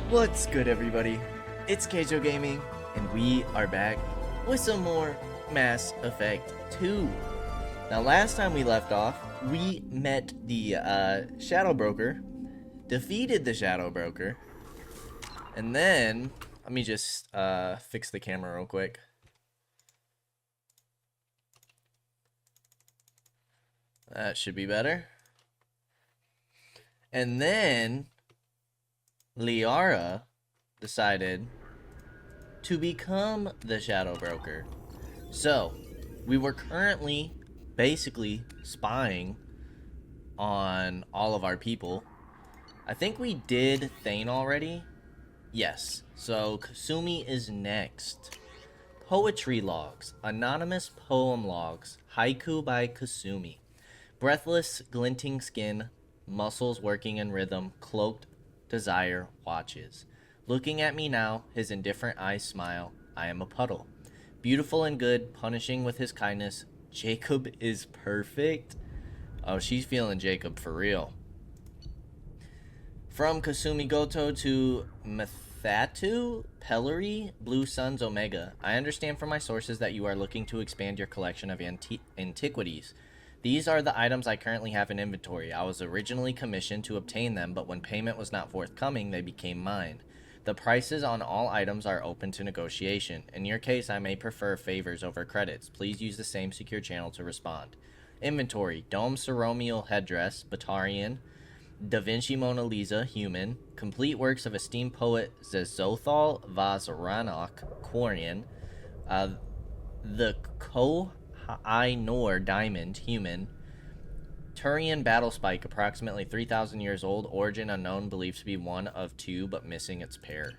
What's good, everybody? It's Kaige-O Gaming, and we are back with some more Mass Effect 2. Now, last time we left off, we met the Shadow Broker, defeated the Shadow Broker, and then, let me just fix the camera real quick. That should be better. And then Liara decided to become the Shadow Broker. So, we were currently basically spying on all of our people. I think we did Thane already. Yes. So, Kasumi is next. Poetry logs. Anonymous poem logs. Haiku by Kasumi. Breathless, glinting skin. Muscles working in rhythm. Cloaked desire watches. Looking at me now, his indifferent eyes smile. I am a puddle. Beautiful and good, punishing with his kindness. Jacob is perfect. Oh, she's feeling Jacob for real. From Kasumi Goto to Methatu Pellery, Blue Suns Omega. I understand from my sources that you are looking to expand your collection of antiquities. These are the items I currently have in inventory. I was originally commissioned to obtain them, but when payment was not forthcoming, they became mine. The prices on all items are open to negotiation. In your case, I may prefer favors over credits. Please use the same secure channel to respond. Inventory. Dome ceremonial headdress, Batarian. Da Vinci Mona Lisa, human. Complete works of esteemed poet Zezothal Vazranok, Quarian. The Koh-i-Noor diamond, human. Turian battle spike, approximately 3,000 years old, origin unknown, believed to be one of two, but missing its pair.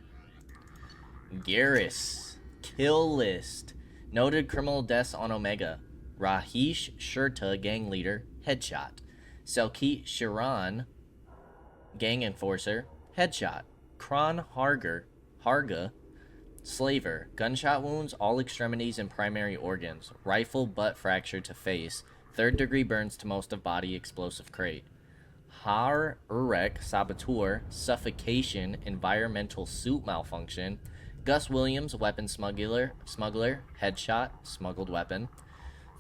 Garrus, kill list. Noted criminal deaths on Omega. Rahish Shurta, gang leader, headshot. Selkit Shiran, gang enforcer, headshot. Kron Harga, slaver. Gunshot wounds, all extremities and primary organs. Rifle butt fracture to face. Third-degree burns to most of body, explosive crate. Har Urek, saboteur, suffocation, environmental suit malfunction. Gus Williams, weapon smuggler, headshot, smuggled weapon.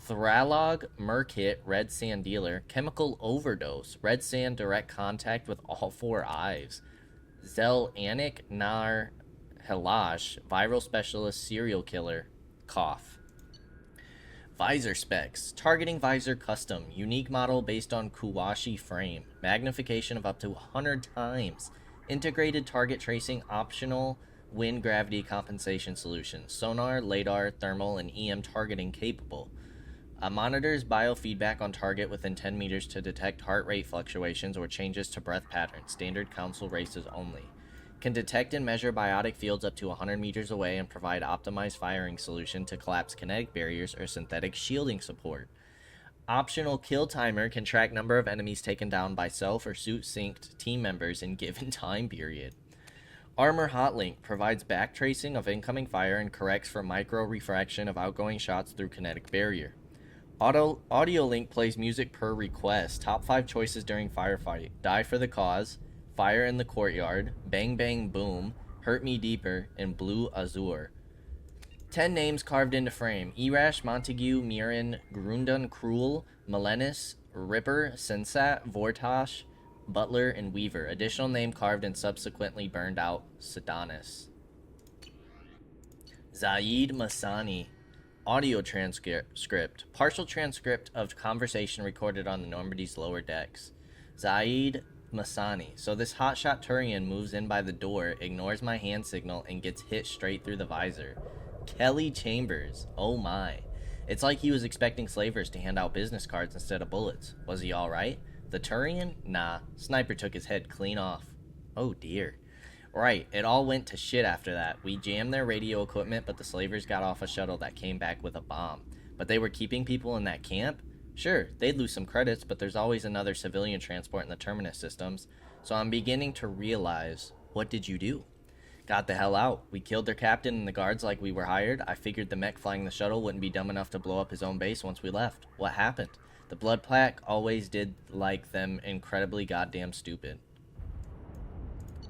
Thralog, Merkit, red sand dealer, chemical overdose, red sand direct contact with all four eyes. Zel-Anik Nar Helash, viral specialist, serial killer, cough. Visor specs. Targeting visor custom. Unique model based on Kuwashi frame. Magnification of up to 100 times. Integrated target tracing optional. Wind gravity compensation solution. Sonar, radar, thermal, and EM targeting capable. Monitors biofeedback on target within 10 meters to detect heart rate fluctuations or changes to breath patterns. Standard council races only. Can detect and measure biotic fields up to 100 meters away and provide optimized firing solution to collapse kinetic barriers or synthetic shielding support. Optional kill timer can track number of enemies taken down by self or suit synced team members in given time period. Armor hotlink provides back tracing of incoming fire and corrects for micro refraction of outgoing shots through kinetic barrier. Audio link plays music per request. Top 5 choices during firefight. Die for the cause. Fire in the Courtyard, Bang Bang Boom, Hurt Me Deeper, and Blue Azure. 10 names carved into frame. Erash, Montague, Mirren, Grundun Cruel, Melenis, Ripper, Sensat, Vortosh, Butler, and Weaver. Additional name carved and subsequently burned out, Sedanis. Zaid Masani. Audio transcript. Partial transcript of conversation recorded on the Normandy's lower decks. Zaid Masani. So this hotshot Turian moves in by the door, ignores my hand signal, and gets hit straight through the visor. Kelly Chambers. Oh my. It's like he was expecting slavers to hand out business cards instead of bullets. Was he alright? The Turian? Nah. Sniper took his head clean off. Oh dear. Right, it all went to shit after that. We jammed their radio equipment, but the slavers got off a shuttle that came back with a bomb. But they were keeping people in that camp? Sure, they'd lose some credits, but there's always another civilian transport in the terminus systems. So I'm beginning to realize, what did you do? Got the hell out. We killed their captain and the guards like we were hired. I figured the mech flying the shuttle wouldn't be dumb enough to blow up his own base once we left. What happened? The blood pack always did like them incredibly goddamn stupid.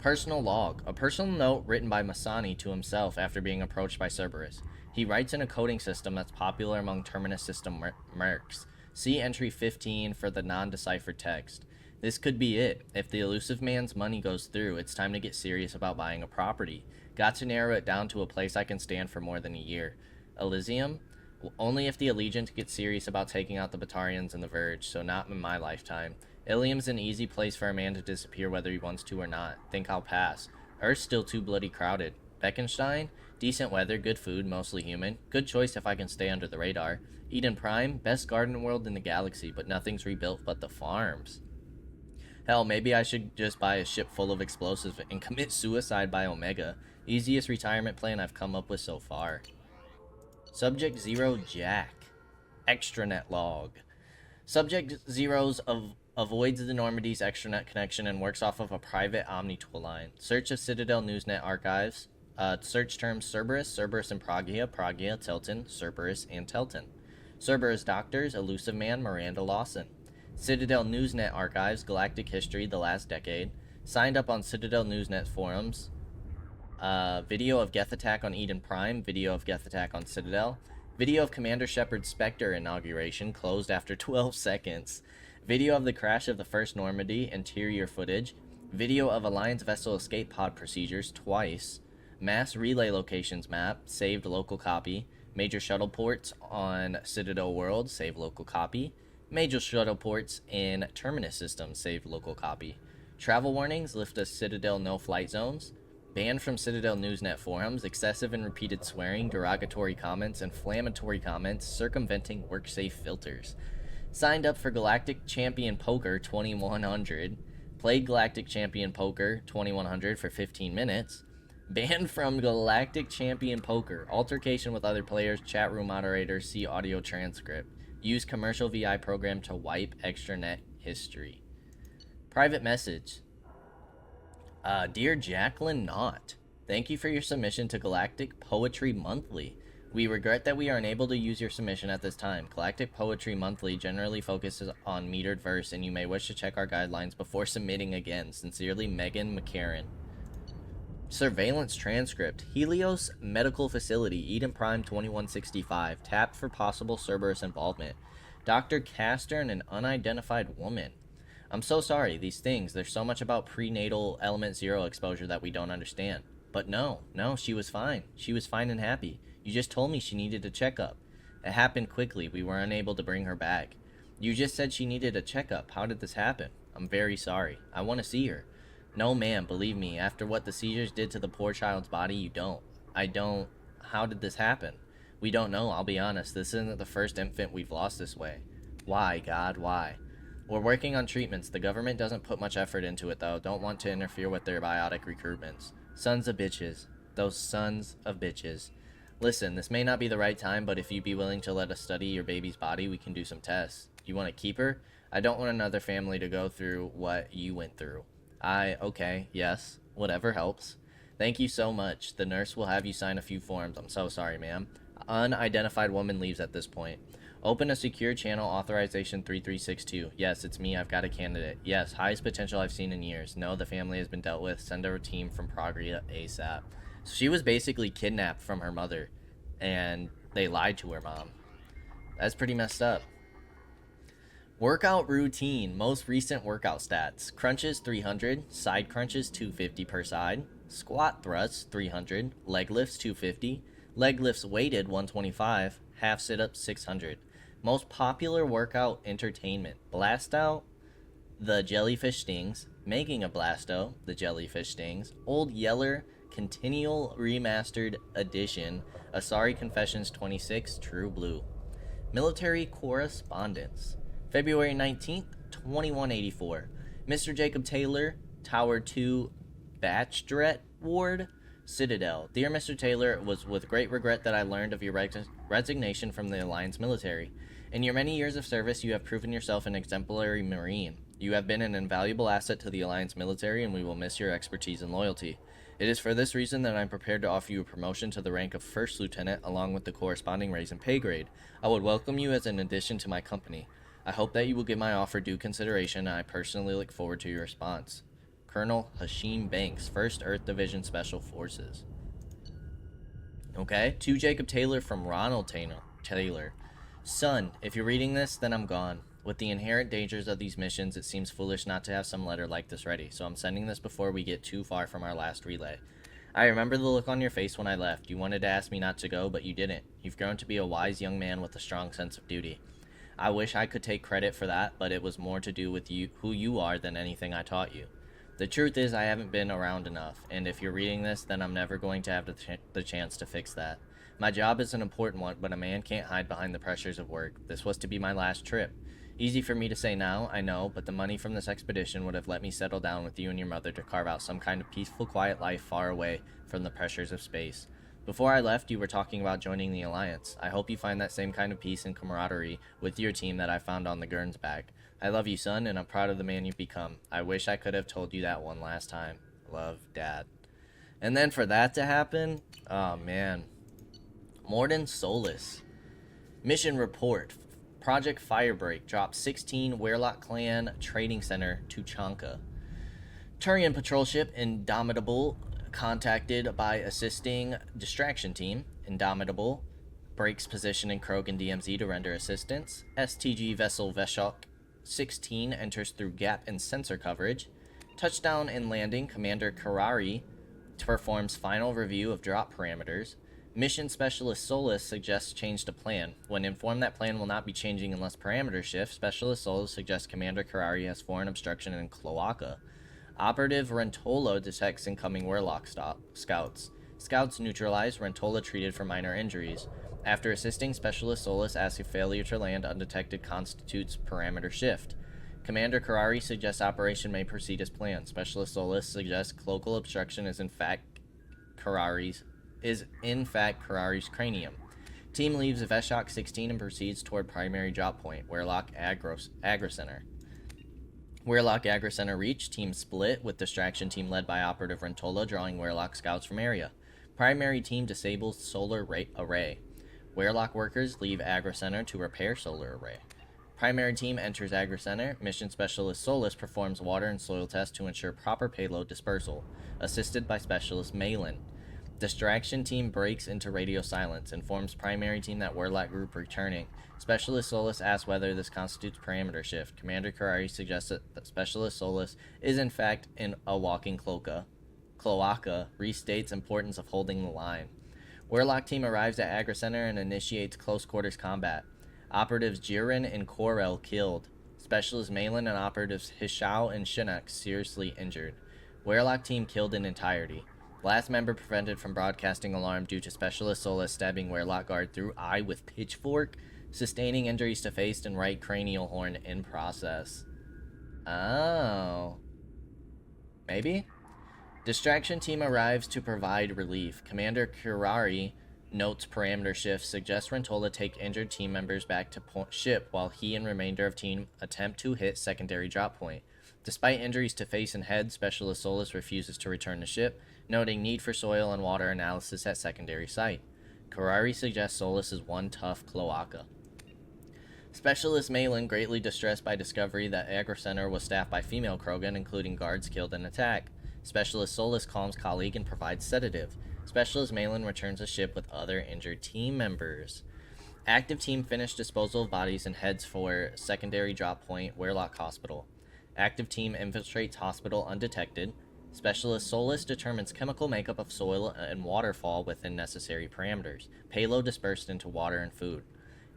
Personal log. A personal note written by Masani to himself after being approached by Cerberus. He writes in a coding system that's popular among Terminus system mercs. See entry 15 for the non-deciphered text. This could be it. If the elusive man's money goes through, it's time to get serious about buying a property. Got to narrow it down to a place I can stand for more than a year. Elysium? Only if the Allegiant gets serious about taking out the Batarians and the Verge, so not in my lifetime. Ilium's an easy place for a man to disappear whether he wants to or not. Think I'll pass. Earth's still too bloody crowded. Beckenstein? Decent weather, good food, mostly human. Good choice if I can stay under the radar. Eden Prime? Best garden world in the galaxy, but nothing's rebuilt but the farms. Hell, maybe I should just buy a ship full of explosives and commit suicide by Omega. Easiest retirement plan I've come up with so far. Subject 0 Jack. Extranet log. Subject 0's avoids the Normandy's extranet connection and works off of a private Omnitool line. Search of Citadel Newsnet archives. Search terms Cerberus and Pragia, Telton, Cerberus, and Telton. Cerberus doctors, Elusive Man, Miranda Lawson. Citadel Newsnet archives, Galactic History, the last decade. Signed up on Citadel Newsnet forums. Video of Geth attack on Eden Prime, video of Geth attack on Citadel. Video of Commander Shepard's Spectre inauguration, closed after 12 seconds. Video of the crash of the first Normandy, interior footage. Video of Alliance vessel escape pod procedures, twice. Mass relay locations map, saved local copy. Major shuttle ports on Citadel World, save local copy. Major shuttle ports in Terminus system, saved local copy. Travel warnings, lift of Citadel no flight zones. Banned from Citadel Newsnet forums, excessive and repeated swearing, derogatory comments, inflammatory comments, circumventing work-safe filters. Signed up for Galactic Champion Poker 2100. Played Galactic Champion Poker 2100 for 15 minutes. Banned from Galactic Champion Poker. Altercation with other players, chat room moderator, see audio transcript. Use commercial VI program to wipe extranet history. Private message. Dear Jacqueline Knott, thank you for your submission to Galactic Poetry Monthly. We regret that we are unable to use your submission at this time. Galactic Poetry Monthly generally focuses on metered verse, and you may wish to check our guidelines before submitting again. Sincerely, Megan McCarran. Surveillance transcript. Helios Medical Facility, Eden Prime 2165. Tapped for possible Cerberus involvement. Dr. Castor and an unidentified woman. I'm so sorry, these things, there's so much about prenatal element 0 exposure that we don't understand. But no, she was fine. She was fine and happy. You just told me she needed a checkup. It happened quickly. We were unable to bring her back. You just said she needed a checkup. How did this happen? I'm very sorry. I want to see her. No, ma'am, believe me, after what the seizures did to the poor child's body, you don't. I don't. How did this happen? We don't know, I'll be honest. This isn't the first infant we've lost this way. Why, God, why? We're working on treatments. The government doesn't put much effort into it, though. Don't want to interfere with their biotic recruitments. Sons of bitches. Those sons of bitches. Listen, this may not be the right time, but if you'd be willing to let us study your baby's body, we can do some tests. You want to keep her? I don't want another family to go through what you went through. Okay, yes. Whatever helps. Thank you so much. The nurse will have you sign a few forms. I'm so sorry, ma'am. Unidentified woman leaves at this point. Open a secure channel authorization 3362. Yes, it's me. I've got a candidate. Yes, highest potential I've seen in years. No, the family has been dealt with. Send a team from Progria ASAP. So she was basically kidnapped from her mother, and they lied to her mom. That's pretty messed up. Workout routine. Most recent workout stats. Crunches 300. Side crunches 250 per side. Squat thrusts 300. Leg lifts 250. Leg lifts weighted 125. Half sit-ups 600. Most popular workout entertainment. Blast Out, The Jellyfish Stings. Making a Blasto, The Jellyfish Stings. Old Yeller Continual Remastered Edition. Asari Confessions 26, True Blue. Military Correspondence. February 19th, 2184. Mr. Jacob Taylor, Tower 2, Bachelorette Ward, Citadel. Dear Mr. Taylor, it was with great regret that I learned of your resignation from the Alliance military. In your many years of service, you have proven yourself an exemplary Marine. You have been an invaluable asset to the Alliance military, and we will miss your expertise and loyalty. It is for this reason that I am prepared to offer you a promotion to the rank of First Lieutenant, along with the corresponding raise and pay grade. I would welcome you as an addition to my company. I hope that you will give my offer due consideration, and I personally look forward to your response. Colonel Hashim Banks, 1st Earth Division Special Forces. Okay, to Jacob Taylor from Ronald Taylor. Son, if you're reading this, then I'm gone. With the inherent dangers of these missions, it seems foolish not to have some letter like this ready, so I'm sending this before we get too far from our last relay. I remember the look on your face when I left. You wanted to ask me not to go, but you didn't. You've grown to be a wise young man with a strong sense of duty. I wish I could take credit for that, but it was more to do with who you are than anything I taught you. The truth is I haven't been around enough, and if you're reading this, then I'm never going to have the chance to fix that. My job is an important one, but a man can't hide behind the pressures of work. This was to be my last trip. Easy for me to say now, I know, but the money from this expedition would have let me settle down with you and your mother to carve out some kind of peaceful, quiet life far away from the pressures of space. Before I left, you were talking about joining the Alliance. I hope you find that same kind of peace and camaraderie with your team that I found on the Guernsback. I love you, son, and I'm proud of the man you've become. I wish I could have told you that one last time. Love, Dad. And then for that to happen, oh man. Morden Solis. Mission report. Project Firebreak drops 16 Werlock Clan Trading Center to Chanka. Turian patrol ship Indomitable contacted by assisting distraction team. Indomitable breaks position in Krogan DMZ to render assistance. STG vessel Veshok 16 enters through gap in sensor coverage. Touchdown and landing, Commander Karari performs final review of drop parameters. Mission Specialist Solus suggests change to plan. When informed that plan will not be changing unless parameters shift, Specialist Solus suggests Commander Karari has foreign obstruction in Cloaca. Operative Rentola detects incoming Werlock scouts. Scouts neutralized, Rentola treated for minor injuries. After assisting, Specialist Solus asks if failure to land undetected constitutes parameter shift. Commander Karari suggests operation may proceed as planned. Specialist Solus suggests cloacal obstruction is in fact Karari's cranium. Team leaves Veshok 16 and proceeds toward primary drop point, Werlock Agri Center. Werlock Agri Center reached, team split, with distraction team led by Operative Rentola drawing Werlock scouts from area. Primary team disables solar array. Werlock workers leave Agri Center to repair solar array. Primary team enters Agri Center. Mission Specialist Solus performs water and soil tests to ensure proper payload dispersal, assisted by Specialist Malin. Distraction team breaks into radio silence, informs primary team that Werlock group returning. Specialist Solus asks whether this constitutes parameter shift. Commander Karari suggests that Specialist Solus is in fact in a walking cloaca, restates importance of holding the line. Werlock team arrives at Agri Center and initiates close quarters combat. Operatives Jiren and Korel killed. Specialist Malin and operatives Hishao and Shinnok seriously injured. Werlock team killed in entirety. Last member prevented from broadcasting alarm due to Specialist Solus stabbing Werlock guard through eye with pitchfork, sustaining injuries to face and right cranial horn in process. Oh. Maybe? Distraction team arrives to provide relief. Commander Kurari notes parameter shift, suggests Rentola take injured team members back to ship while he and remainder of team attempt to hit secondary drop point. Despite injuries to face and head, Specialist Solus refuses to return to ship, noting need for soil and water analysis at secondary site. Karari suggests Solus is one tough cloaca. Specialist Malin, greatly distressed by discovery that Agri Center was staffed by female Krogan, including guards killed in attack. Specialist Solus calms colleague and provides sedative. Specialist Malin returns to ship with other injured team members. Active team finished disposal of bodies and heads for secondary drop point, Werlock Hospital. Active team infiltrates hospital undetected. Specialist Solus determines chemical makeup of soil and waterfall within necessary parameters. Payload dispersed into water and food.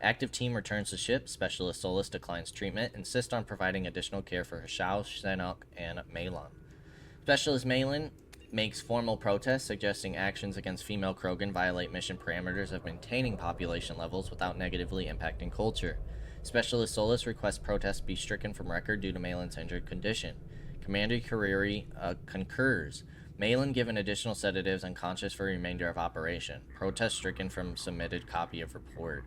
Active team returns to ship. Specialist Solus declines treatment, insists on providing additional care for Hishao, Shinnok, and Malin. Specialist Malin makes formal protests, suggesting actions against female Krogan violate mission parameters of maintaining population levels without negatively impacting culture. Specialist Solus requests protests be stricken from record due to Malin's injured condition. Commander Kariri concurs. Malin given additional sedatives, unconscious for remainder of operation. Protest stricken from submitted copy of report.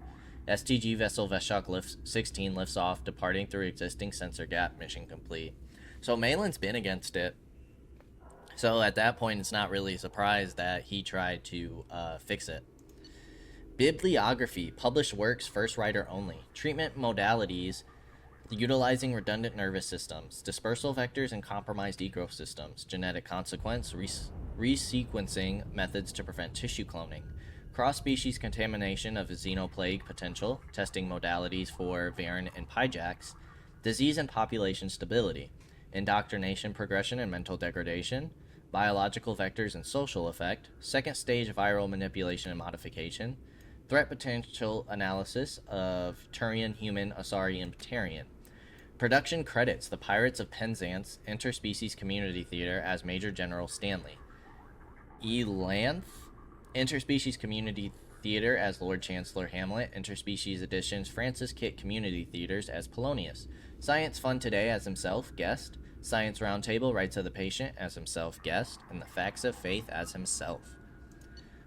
STG vessel Veshok 16 lifts off, departing through existing sensor gap. Mission complete. So Malin's been against it. So at that point, it's not really a surprise that he tried to fix it. Bibliography. Published works, first writer only. Treatment modalities. Utilizing redundant nervous systems, dispersal vectors and compromised ecosystems, genetic consequence, resequencing methods to prevent tissue cloning, cross-species contamination of xenoplague potential, testing modalities for Varen and Pyjax, disease and population stability, indoctrination progression and mental degradation, biological vectors and social effect, second stage viral manipulation and modification, threat potential analysis of Turian, human, Asari, and Batarian. Production credits the Pirates of Penzance Interspecies Community Theater as Major General Stanley. Elanth Interspecies Community Theater as Lord Chancellor Hamlet. Interspecies Editions Francis Kit Community Theaters as Polonius. Science Fun Today as himself, guest. Science Roundtable Rights of the Patient as himself, guest. And the Facts of Faith as himself.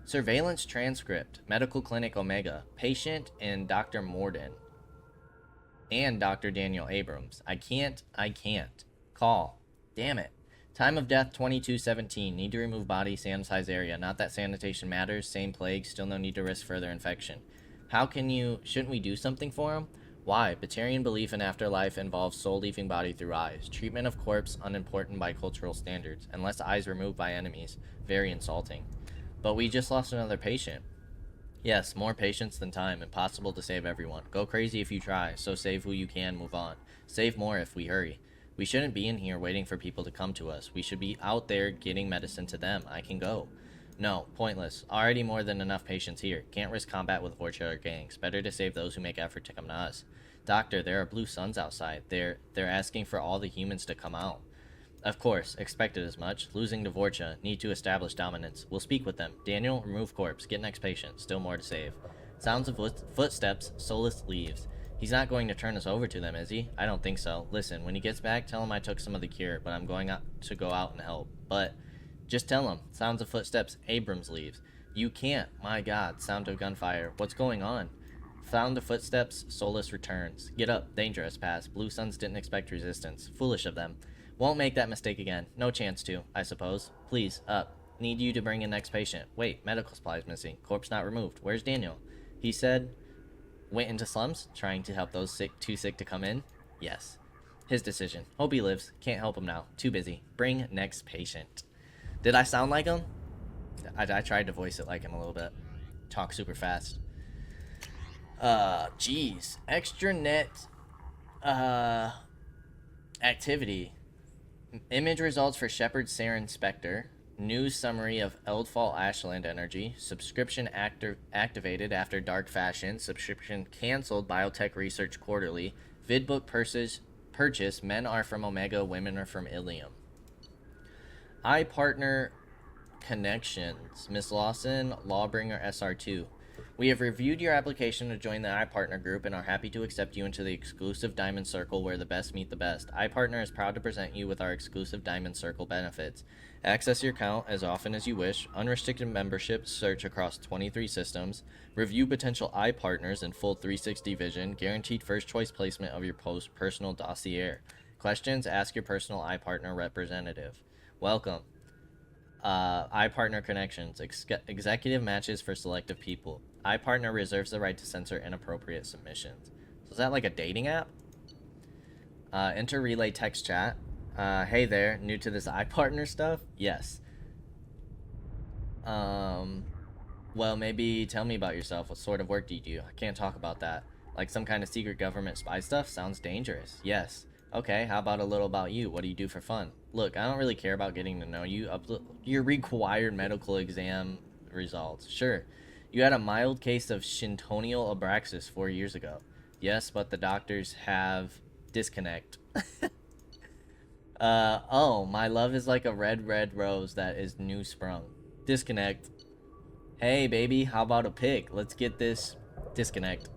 Surveillance Transcript Medical Clinic Omega. Patient and Dr. Morden. And Dr. Daniel Abrams. I can't. Call. Damn it. Time of death 2217. Need to remove body, sanitize area. Not that sanitation matters. Same plague. Still no need to risk further infection. Shouldn't we do something for him? Why? Batarian belief in afterlife involves soul leaving body through eyes. Treatment of corpse unimportant by cultural standards. Unless eyes removed by enemies. Very insulting. But we just lost another patient. Yes, more patience than time. Impossible to save everyone. Go crazy if you try, so save who you can, move on. Save more if we hurry. We shouldn't be in here waiting for people to come to us. We should be out there getting medicine to them. I can go. No, pointless. Already more than enough patients here. Can't risk combat with Vorcha or gangs. Better to save those who make effort to come to us. Doctor, there are blue suns outside. They're asking for all the humans to come out. Of course, expected as much. Losing to Vorcha, need to establish dominance. We'll speak with them. Daniel, remove corpse. Get next patient. Still more to save. Sounds of footsteps. Solus leaves. He's not going to turn us over to them, is he? I don't think so. Listen, when he gets back, tell him I took some of the cure, but I'm going to go out and help. But just tell him. Sounds of footsteps. Abrams leaves. You can't. My God. Sound of gunfire. What's going on? Found the footsteps. Solus returns. Get up. Dangerous pass. Blue Suns didn't expect resistance. Foolish of them. Won't make that mistake again. No chance to, I suppose. Please, up. Need you to bring in next patient. Wait, medical supplies missing. Corpse not removed. Where's Daniel? He said, went into slums, trying to help those too sick to come in. Yes. His decision. Hope he lives. Can't help him now. Too busy. Bring next patient. Did I sound like him? I tried to voice it like him a little bit. Talk super fast. Jeez. Extranet, activity. Image results for Shepard Saren Spectre. News summary of Eldfall Ashland Energy. Subscription activated after dark fashion. Subscription cancelled. Biotech Research Quarterly. Vidbook purchase. Men are from Omega. Women are from Ilium. iPartner Connections. Miss Lawson, Lawbringer SR2. We have reviewed your application to join the iPartner group and are happy to accept you into the exclusive Diamond Circle where the best meet the best. iPartner is proud to present you with our exclusive Diamond Circle benefits. Access your account as often as you wish, unrestricted membership, search across 23 systems, review potential iPartners in full 360 vision, guaranteed first choice placement of your personal dossier. Questions? Ask your personal iPartner representative. Welcome. iPartner Connections. Executive matches for selective people. iPartner reserves the right to censor inappropriate submissions. So is that like a dating app? Enter relay text chat. Hey there, new to this iPartner stuff? Yes. Well, maybe tell me about yourself. What sort of work do you do? I can't talk about that. Like some kind of secret government spy stuff? Sounds dangerous. Yes. Okay, how about a little about you? What do you do for fun? Look, I don't really care about getting to know you. Upload your required medical exam results. Sure. You had a mild case of shintonial abraxas 4 years ago. Yes, but the doctors have disconnect. Oh, my love is like a red rose that is new sprung. Disconnect. Hey, baby, how about a pic? Let's get this. Disconnect.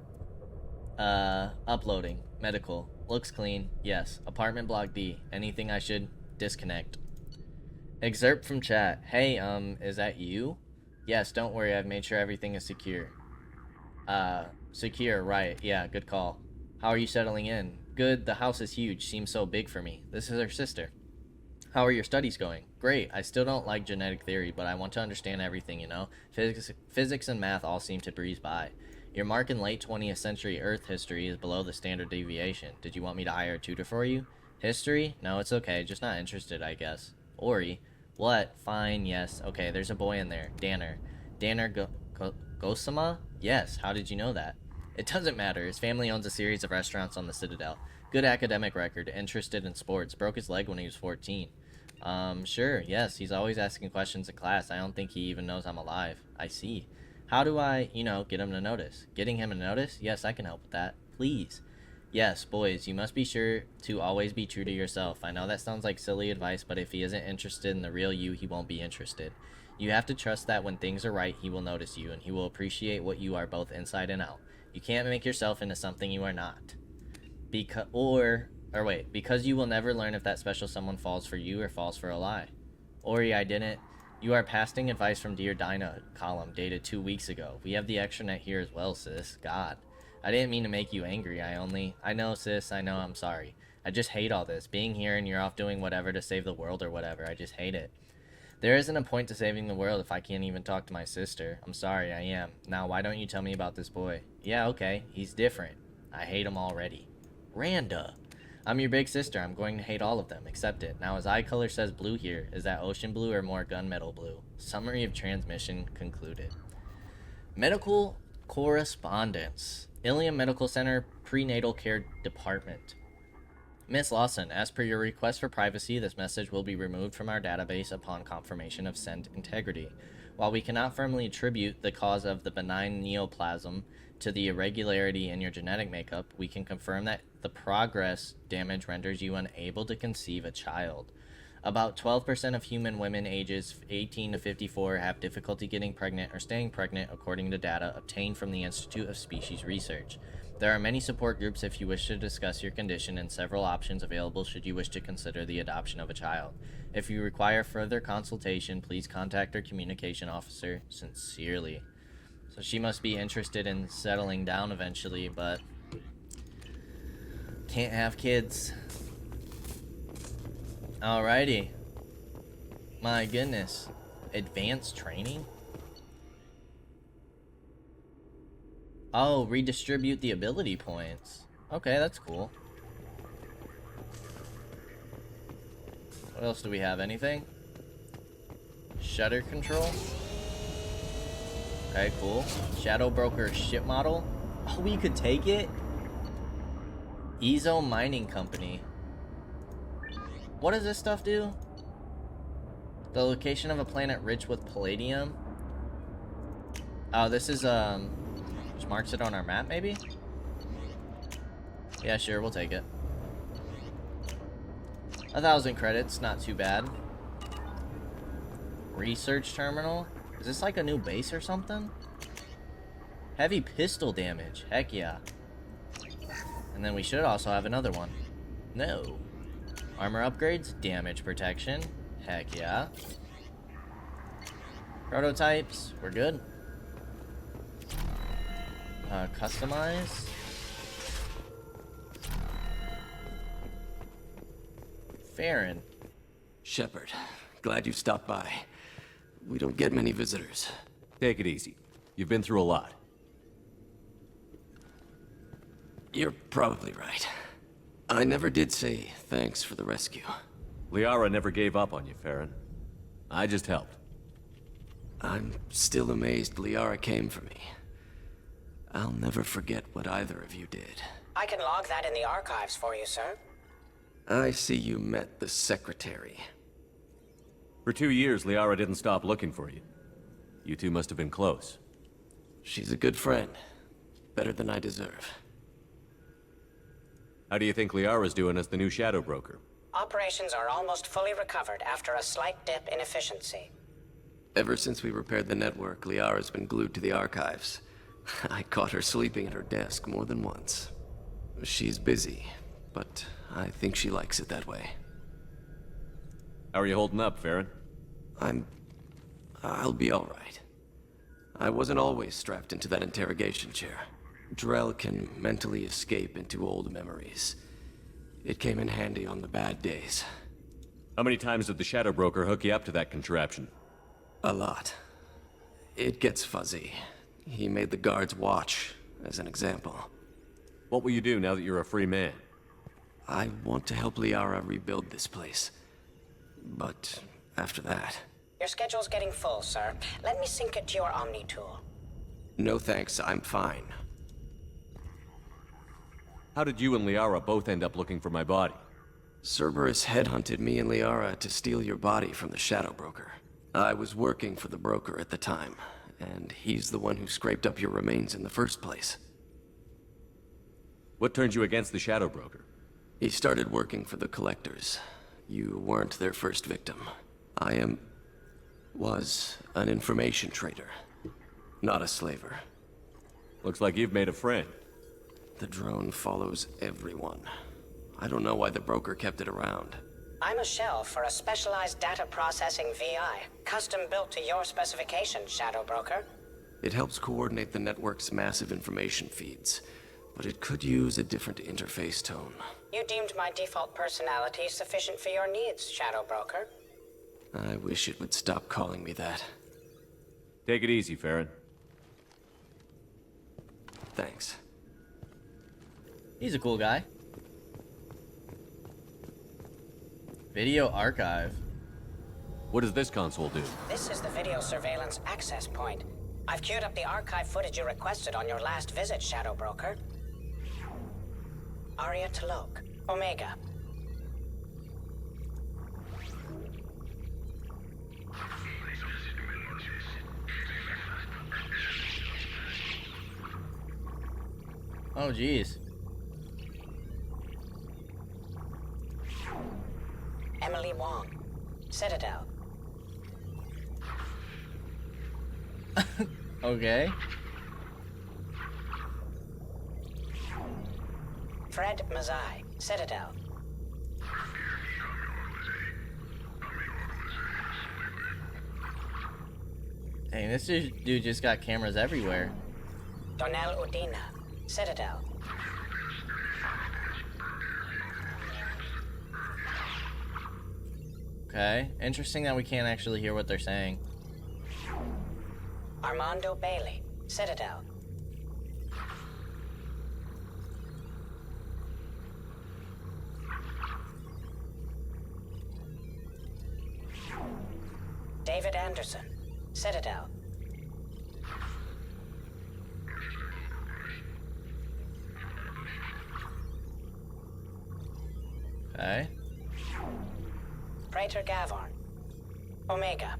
Uploading. Medical. Looks clean. Yes. Apartment block D. Anything I should? Disconnect. Excerpt from chat. Hey, is that you? Yes, don't worry. I've made sure everything is secure. Secure, right. Yeah, good call. How are you settling in? Good. The house is huge. Seems so big for me. This is her sister. How are your studies going? Great. I still don't like genetic theory, but I want to understand everything, you know? Physics and math all seem to breeze by. Your mark in late 20th century Earth history is below the standard deviation. Did you want me to hire a tutor for you? History? No, it's okay. Just not interested, I guess. Ori? What? Fine, yes. Okay, there's a boy in there. Danner. Gosama? Yes, how did you know that? It doesn't matter. His family owns a series of restaurants on the Citadel. Good academic record, interested in sports. Broke his leg when he was 14. Sure, yes, he's always asking questions in class. I don't think he even knows I'm alive. I see. How do I, get him to notice? Getting him to notice? Yes, I can help with that. Please. Yes, boys, you must be sure to always be true to yourself. I know that sounds like silly advice, but if he isn't interested in the real you, he won't be interested. You have to trust that when things are right, he will notice you, and he will appreciate what you are both inside and out. You can't make yourself into something you are not. Because you will never learn if that special someone falls for you or falls for a lie. Ori, I didn't. You are passing advice from Dear Dinah column dated 2 weeks ago. We have the extranet here as well, sis. God. I didn't mean to make you angry. I know, sis. I know. I'm sorry. I just hate all this. Being here and you're off doing whatever to save the world or whatever. I just hate it. There isn't a point to saving the world if I can't even talk to my sister. I'm sorry, I am. Now, why don't you tell me about this boy? Yeah, okay. He's different. I hate him already. Randa. I'm your big sister. I'm going to hate all of them. Accept it. Now, his eye color says blue here. Is that ocean blue or more gunmetal blue? Summary of transmission concluded. Medical correspondence. Ilium Medical Center Prenatal Care Department. Miss Lawson, as per your request for privacy, this message will be removed from our database upon confirmation of send integrity. While we cannot firmly attribute the cause of the benign neoplasm to the irregularity in your genetic makeup, we can confirm that the progress damage renders you unable to conceive a child. About 12% of human women ages 18 to 54 have difficulty getting pregnant or staying pregnant, according to data obtained from the Institute of Species Research. There are many support groups if you wish to discuss your condition and several options available should you wish to consider the adoption of a child. If you require further consultation, please contact our communication officer. Sincerely. So she must be interested in settling down eventually, but can't have kids. Alrighty. My goodness. Advanced training? Oh, redistribute the ability points. Okay, that's cool. What else do we have? Anything? Shutter control? Okay, cool. Shadow Broker ship model? Oh, we could take it? Ezo Mining Company. What does this stuff do? The location of a planet rich with palladium? Oh, this is, just marks it on our map, maybe? Yeah, sure, we'll take it. 1,000 credits, not too bad. Research terminal? Is this like a new base or something? Heavy pistol damage, heck yeah. And then we should also have another one. No. Armor upgrades, damage protection, heck yeah. Prototypes, we're good. Customize. Farron. Shepard, glad you stopped by. We don't get many visitors. Take it easy. You've been through a lot. You're probably right. I never did say thanks for the rescue. Liara never gave up on you, Farron. I just helped. I'm still amazed Liara came for me. I'll never forget what either of you did. I can log that in the archives for you, sir. I see you met the secretary. For 2 years, Liara didn't stop looking for you. You two must have been close. She's a good friend. Better than I deserve. How do you think Liara's doing as the new Shadow Broker? Operations are almost fully recovered after a slight dip in efficiency. Ever since we repaired the network, Liara's been glued to the archives. I caught her sleeping at her desk more than once. She's busy, but I think she likes it that way. How are you holding up, Farron? I'll be all right. I wasn't always strapped into that interrogation chair. Drell can mentally escape into old memories. It came in handy on the bad days. How many times did the Shadow Broker hook you up to that contraption? A lot. It gets fuzzy. He made the guards watch, as an example. What will you do now that you're a free man? I want to help Liara rebuild this place. But after that... Your schedule's getting full, sir. Let me sync it to your Omni tool. No thanks, I'm fine. How did you and Liara both end up looking for my body? Cerberus headhunted me and Liara to steal your body from the Shadow Broker. I was working for the broker at the time, and he's the one who scraped up your remains in the first place. What turned you against the Shadow Broker? He started working for the Collectors. You weren't their first victim. Was an information trader, not a slaver. Looks like you've made a friend. The drone follows everyone. I don't know why the broker kept it around. I'm a shell for a specialized data processing VI, custom built to your specifications, Shadow Broker. It helps coordinate the network's massive information feeds, but it could use a different interface tone. You deemed my default personality sufficient for your needs, Shadow Broker. I wish it would stop calling me that. Take it easy, Farron. Thanks. He's a cool guy. Video archive. What does this console do? This is the video surveillance access point. I've queued up the archive footage you requested on your last visit, Shadow Broker. Aria Talok, Omega. Oh, jeez. Emily Wong, Citadel. Okay. Fred Mazai, Citadel. Dang, this dude just got cameras everywhere. Donnell Udina, Citadel. Okay. Interesting that we can't actually hear what they're saying. Armando Bailey, Citadel. David Anderson, Citadel. Okay. Praetor Gavorn, Omega.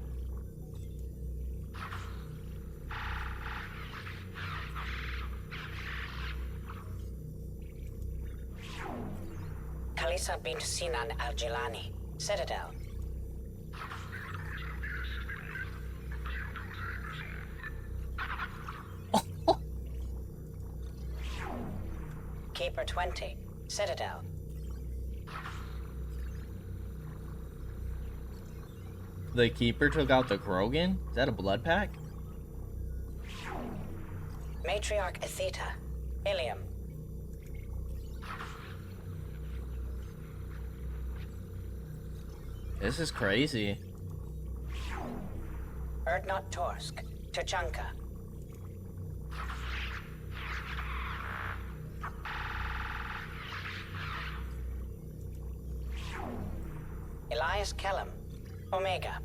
Kalisa bint Sinan Al-Jilani, Citadel. Keeper 20, Citadel. The Keeper took out the Krogan? Is that a blood pack? Matriarch Atheta, Ilium. This is crazy. Erdnot Torsk, Tuchanka. Elias Kellum, Omega.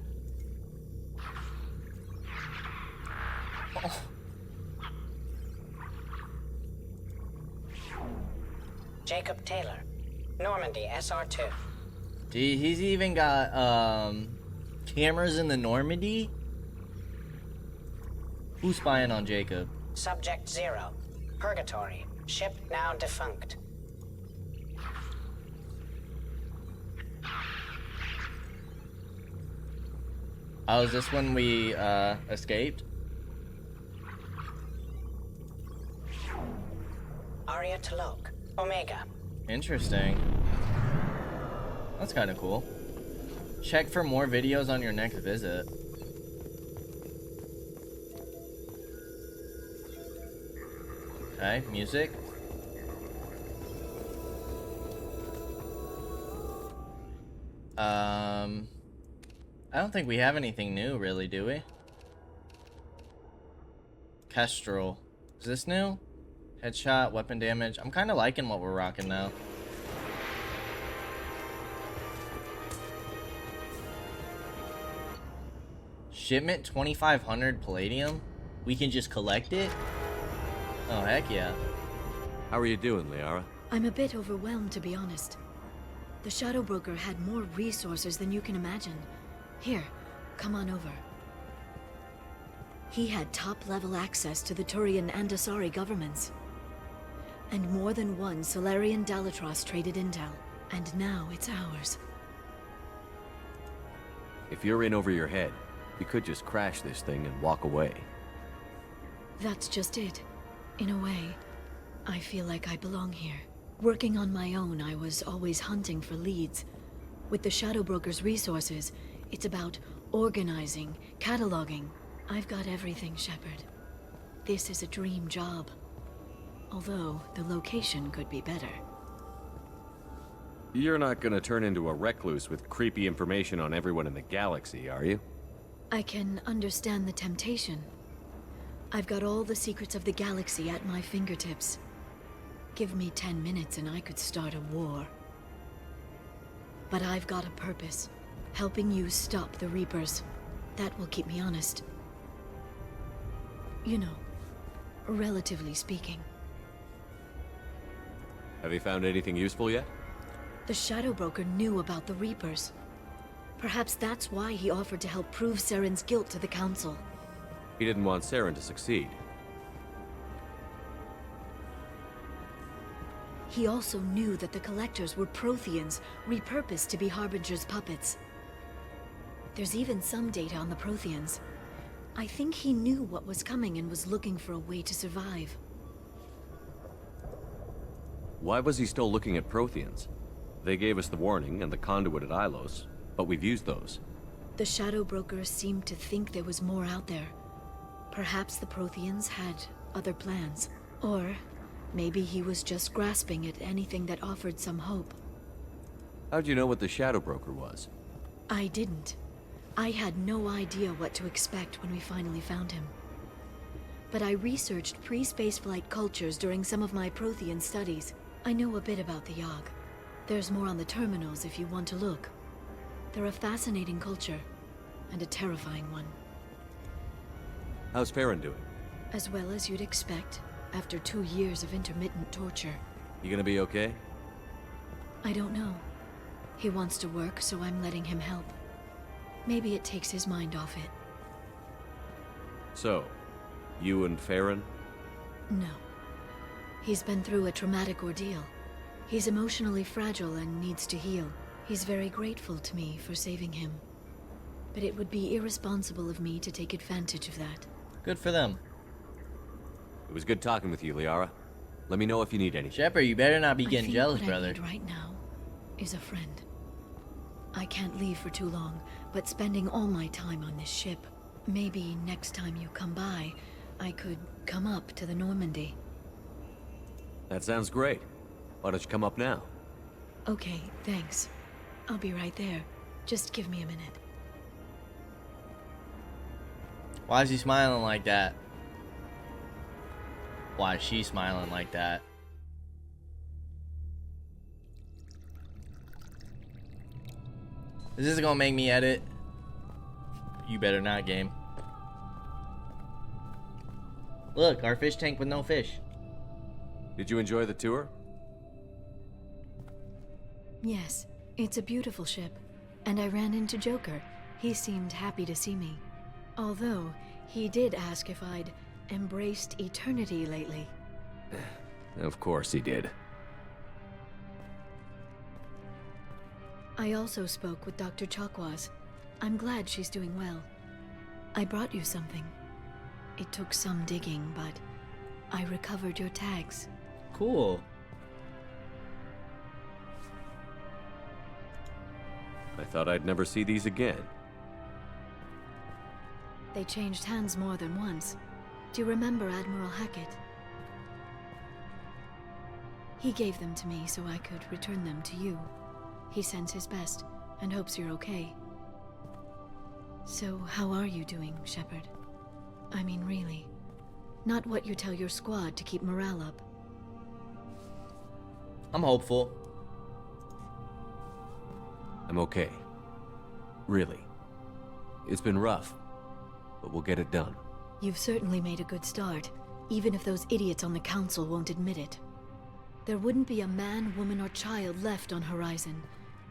Jacob Taylor, Normandy SR2. Gee, he's even got cameras in the Normandy? Who's spying on Jacob? Subject 0, Purgatory, ship now defunct. Oh, is this when we escaped? Aria Talok, Omega. Interesting. That's kind of cool. Check for more videos on your next visit. Okay, music. I don't think we have anything new, really, do we? Kestrel. Is this new? Headshot, weapon damage. I'm kind of liking what we're rocking now. Shipment 2500 palladium? We can just collect it? Oh, heck yeah. How are you doing, Liara? I'm a bit overwhelmed, to be honest. The Shadow Broker had more resources than you can imagine. Here, come on over. He had top-level access to the Turian and Asari governments. And more than one Solarian Dalatros traded intel. And now it's ours. If you're in over your head, you could just crash this thing and walk away. That's just it. In a way, I feel like I belong here. Working on my own, I was always hunting for leads. With the Shadow Broker's resources, it's about organizing, cataloging. I've got everything, Shepard. This is a dream job. Although, the location could be better. You're not gonna turn into a recluse with creepy information on everyone in the galaxy, are you? I can understand the temptation. I've got all the secrets of the galaxy at my fingertips. Give me 10 minutes and I could start a war. But I've got a purpose. Helping you stop the Reapers. That will keep me honest. You know, relatively speaking. Have you found anything useful yet? The Shadow Broker knew about the Reapers. Perhaps that's why he offered to help prove Saren's guilt to the Council. He didn't want Saren to succeed. He also knew that the Collectors were Protheans, repurposed to be Harbinger's puppets. There's even some data on the Protheans. I think he knew what was coming and was looking for a way to survive. Why was he still looking at Protheans? They gave us the warning and the conduit at Ilos, but we've used those. The Shadow Broker seemed to think there was more out there. Perhaps the Protheans had other plans. Or maybe he was just grasping at anything that offered some hope. How'd you know what the Shadow Broker was? I didn't. I had no idea what to expect when we finally found him. But I researched pre-spaceflight cultures during some of my Prothean studies. I know a bit about the Yogg. There's more on the terminals if you want to look. They're a fascinating culture, and a terrifying one. How's Farron doing? As well as you'd expect, after 2 years of intermittent torture. You gonna be okay? I don't know. He wants to work, so I'm letting him help. Maybe it takes his mind off it. So, you and Farron? No. He's been through a traumatic ordeal. He's emotionally fragile and needs to heal. He's very grateful to me for saving him. But it would be irresponsible of me to take advantage of that. Good for them. It was good talking with you, Liara. Let me know if you need anything. Shepard, you better not be I getting think jealous, what brother. I need right now is a friend. I can't leave for too long, but spending all my time on this ship. Maybe next time you come by, I could come up to the Normandy. That sounds great. Why don't you come up now? Okay, thanks. I'll be right there. Just give me a minute. Why is he smiling like that? Why is she smiling like that? Is this gonna make me edit? You better not, game. Look, our fish tank with no fish. Did you enjoy the tour? Yes, it's a beautiful ship. And I ran into Joker. He seemed happy to see me. Although, he did ask if I'd embraced eternity lately. Of course he did. I also spoke with Dr. Chakwas. I'm glad she's doing well. I brought you something. It took some digging, but I recovered your tags. Cool. I thought I'd never see these again. They changed hands more than once. Do you remember Admiral Hackett? He gave them to me so I could return them to you. He sends his best and hopes you're okay. So, how are you doing, Shepard? I mean, really. Not what you tell your squad to keep morale up. I'm hopeful. I'm okay. Really. It's been rough, but we'll get it done. You've certainly made a good start, even if those idiots on the council won't admit it. There wouldn't be a man, woman, or child left on Horizon,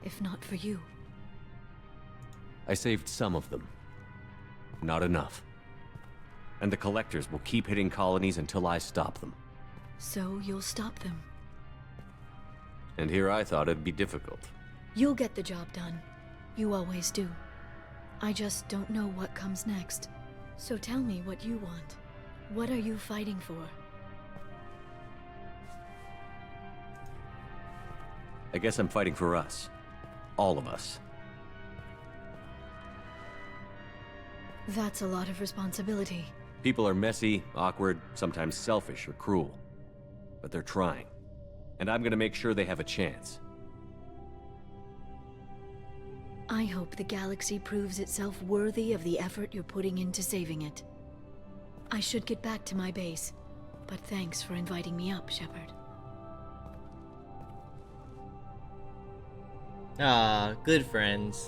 if not for you. I saved some of them. Not enough. And the collectors will keep hitting colonies until I stop them. So you'll stop them. And here I thought it'd be difficult. You'll get the job done. You always do. I just don't know what comes next. So tell me what you want. What are you fighting for? I guess I'm fighting for us. All of us. That's a lot of responsibility. People are messy, awkward, sometimes selfish or cruel. But they're trying. And I'm gonna make sure they have a chance. I hope the galaxy proves itself worthy of the effort you're putting into saving it. I should get back to my base, but thanks for inviting me up, Shepard. Ah, good friends.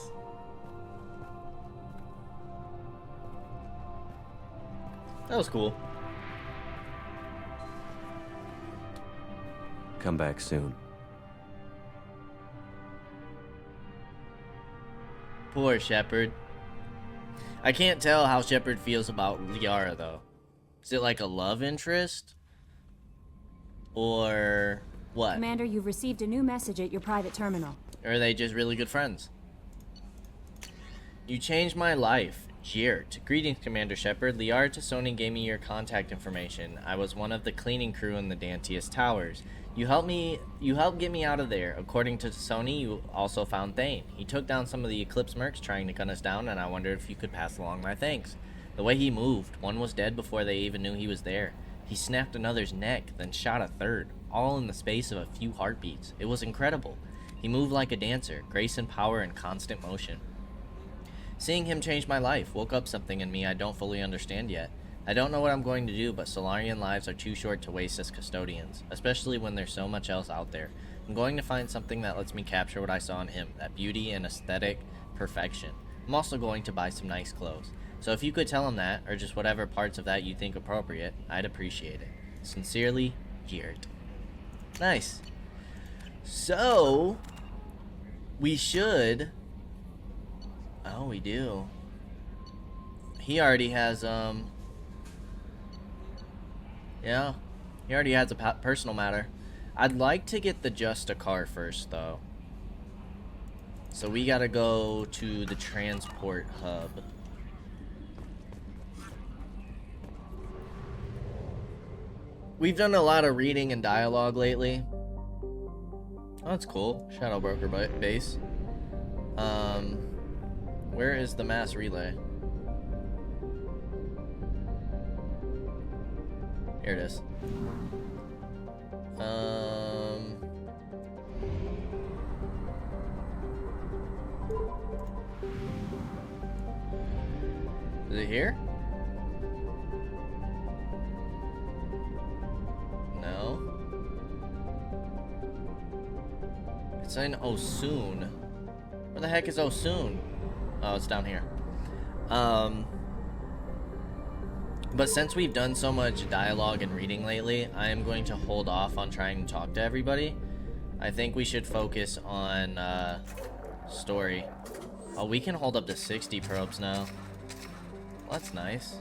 That was cool. Come back soon. Poor Shepard. I can't tell how Shepard feels about Liara, though. Is it like a love interest? Or what? Commander, you've received a new message at your private terminal. Or are they just really good friends? You changed my life. Jirt. Greetings, Commander Shepard. Liara Tassoni gave me your contact information. I was one of the cleaning crew in the Dantius Towers. You helped get me out of there. According to Tassoni, you also found Thane. He took down some of the Eclipse mercs trying to gun us down, and I wondered if you could pass along my thanks. The way he moved, one was dead before they even knew he was there. He snapped another's neck, then shot a third, all in the space of a few heartbeats. It was incredible. He moved like a dancer, grace and power in constant motion. Seeing him changed my life, woke up something in me I don't fully understand yet. I don't know what I'm going to do, but Solarian lives are too short to waste as custodians, especially when there's so much else out there. I'm going to find something that lets me capture what I saw in him, that beauty and aesthetic perfection. I'm also going to buy some nice clothes. So if you could tell him that, or just whatever parts of that you think appropriate, I'd appreciate it. Sincerely, Jirt. Nice. So, we should... Oh, we do. He already has, yeah, he already has a personal matter. I'd like to get the Justicar first, though. So we gotta go to the transport hub. We've done a lot of reading and dialogue lately. Oh, that's cool. Shadow Broker base. Where is the mass relay? Here it is. Is it here? No. It's in Osun. Where the heck is Osun? Oh, it's down here. But since we've done so much dialogue and reading lately, I am going to hold off on trying to talk to everybody. I think we should focus on story. Oh, we can hold up to 60 probes now. Well, that's nice.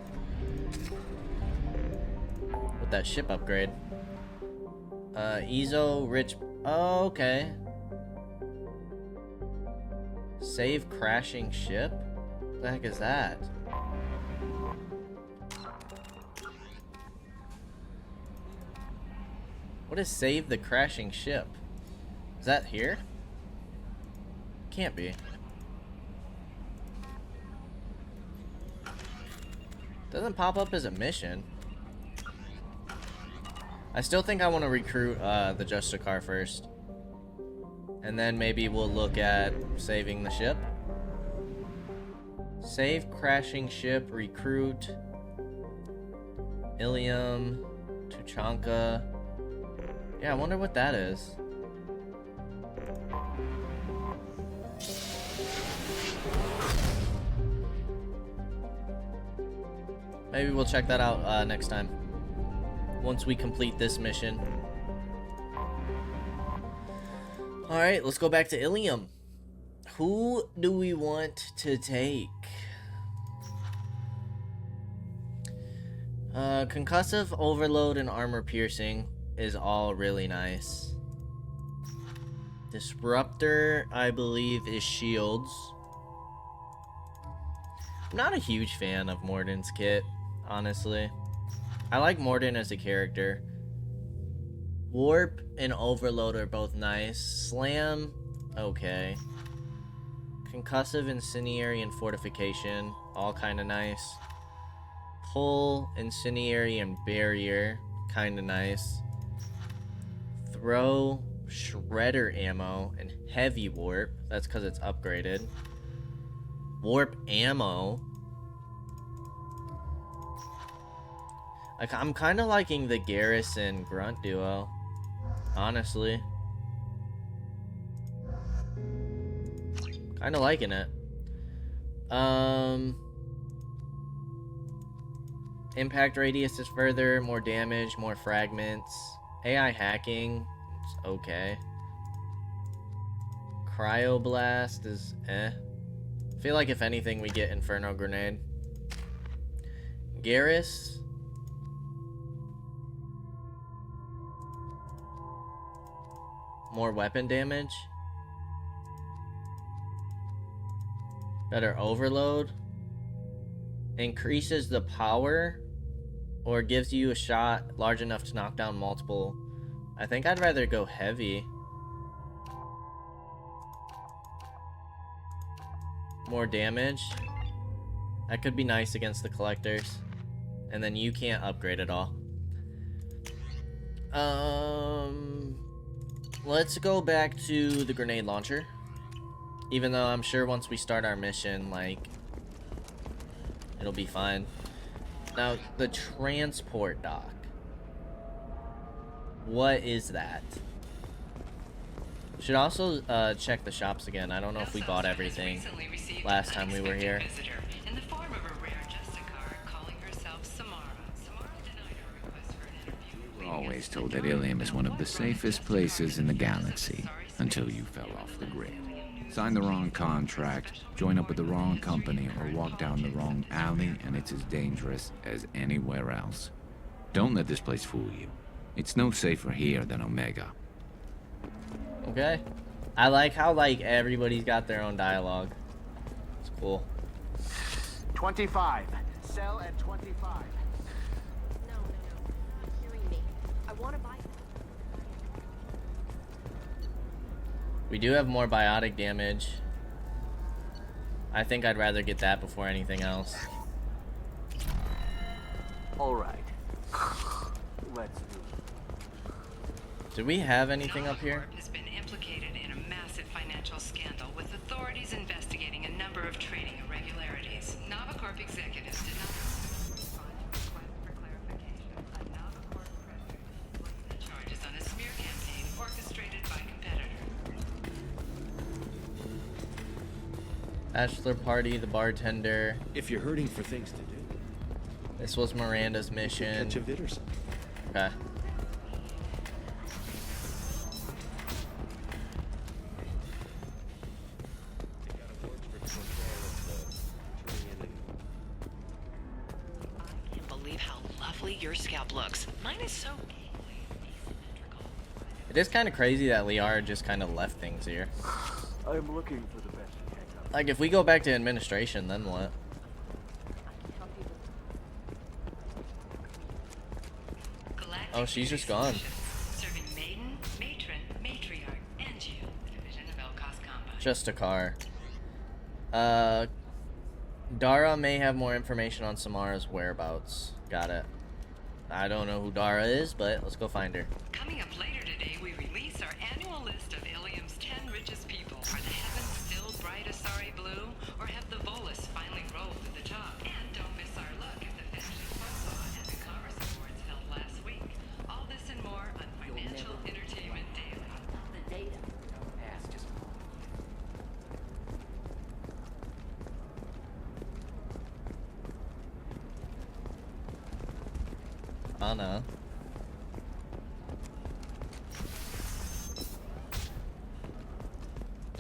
With that ship upgrade. Ezo, rich... Oh, okay. Save crashing ship? What the heck is that? What is save the crashing ship? Is that here? Can't be. Doesn't pop up as a mission. I still think I want to recruit the Justicar first. And then maybe we'll look at saving the ship. Save crashing ship, recruit. Ilium, Tuchanka. Yeah, I wonder what that is. Maybe we'll check that out next time. Once we complete this mission. Alright, let's go back to Ilium. Who do we want to take? Concussive, overload, and armor piercing is all really nice. Disruptor, I believe, is shields. I'm not a huge fan of Morden's kit, honestly. I like Morden as a character. Warp and overload are both nice. Slam, okay. Concussive, incendiary, and fortification, all kind of nice. Pull, incendiary, and barrier, kind of nice. Throw, shredder ammo, and heavy warp. That's because it's upgraded. Warp ammo. Like, I'm kind of liking the Garrison Grunt duo, honestly. Kind of liking it. Impact radius is further, more damage, more fragments. AI hacking, it's okay. Cryoblast is eh. I feel like if anything we get Inferno Grenade. Garrus. More weapon damage. Better overload. Increases the power. Or gives you a shot large enough to knock down multiple. I think I'd rather go heavy. More damage. That could be nice against the collectors. And then you can't upgrade at all. Let's go back to the grenade launcher. Even though I'm sure once we start our mission, like, it'll be fine. Now, the transport dock. What is that? Should also check the shops again. I don't know if we bought everything last time we were here. In the form of a rare Justicar calling herself Samara. Samara denied her request for an interview. We were always told that Ilium is one of the safest places in the galaxy until you fell off the grid. Sign the wrong contract, join up with the wrong company, or walk down the wrong alley, and it's as dangerous as anywhere else. Don't let this place fool you. It's no safer here than Omega. Okay. I like how, like, everybody's got their own dialogue. It's cool. 25. Sell at 25. No. You're not hearing me. I want to buy. We do have more biotic damage. I think I'd rather get that before anything else. All right. Let's do it. Do we have anything up here? Corp has been implicated in a massive financial scandal, with authorities investigating a number of trading irregularities. Corp executives did not respond to request for clarification. A Corp president laid the charges on a smear campaign orchestrated by competitors. Bachelor party, the bartender. If you're hurting for things to do, This was Miranda's mission. catch a vid or something. Okay. I can't believe how lovely your scalp looks. Mine is so asymmetrical. It is kind of crazy that Liara just kind of left things here. I'm looking for the best Kaige-O. Like, if we go back to administration, then what? Galactic Oh, she's just gone. Serving maiden, matron, matriarch, and you. The division of Elcos Combat. Justicar. Dara may have more information on Samara's whereabouts. Got it. I don't know who Dara is, but let's go find her. Coming up later today, we release our annual list of Ilium's 10 richest people. Are the heavens still bright Asari blue, or have the Volus finally rolled to the top? And don't miss our look at the Fashion Football and the Commerce Awards held last week. All this and more on Financial Entertainment Daily. The data. Anna.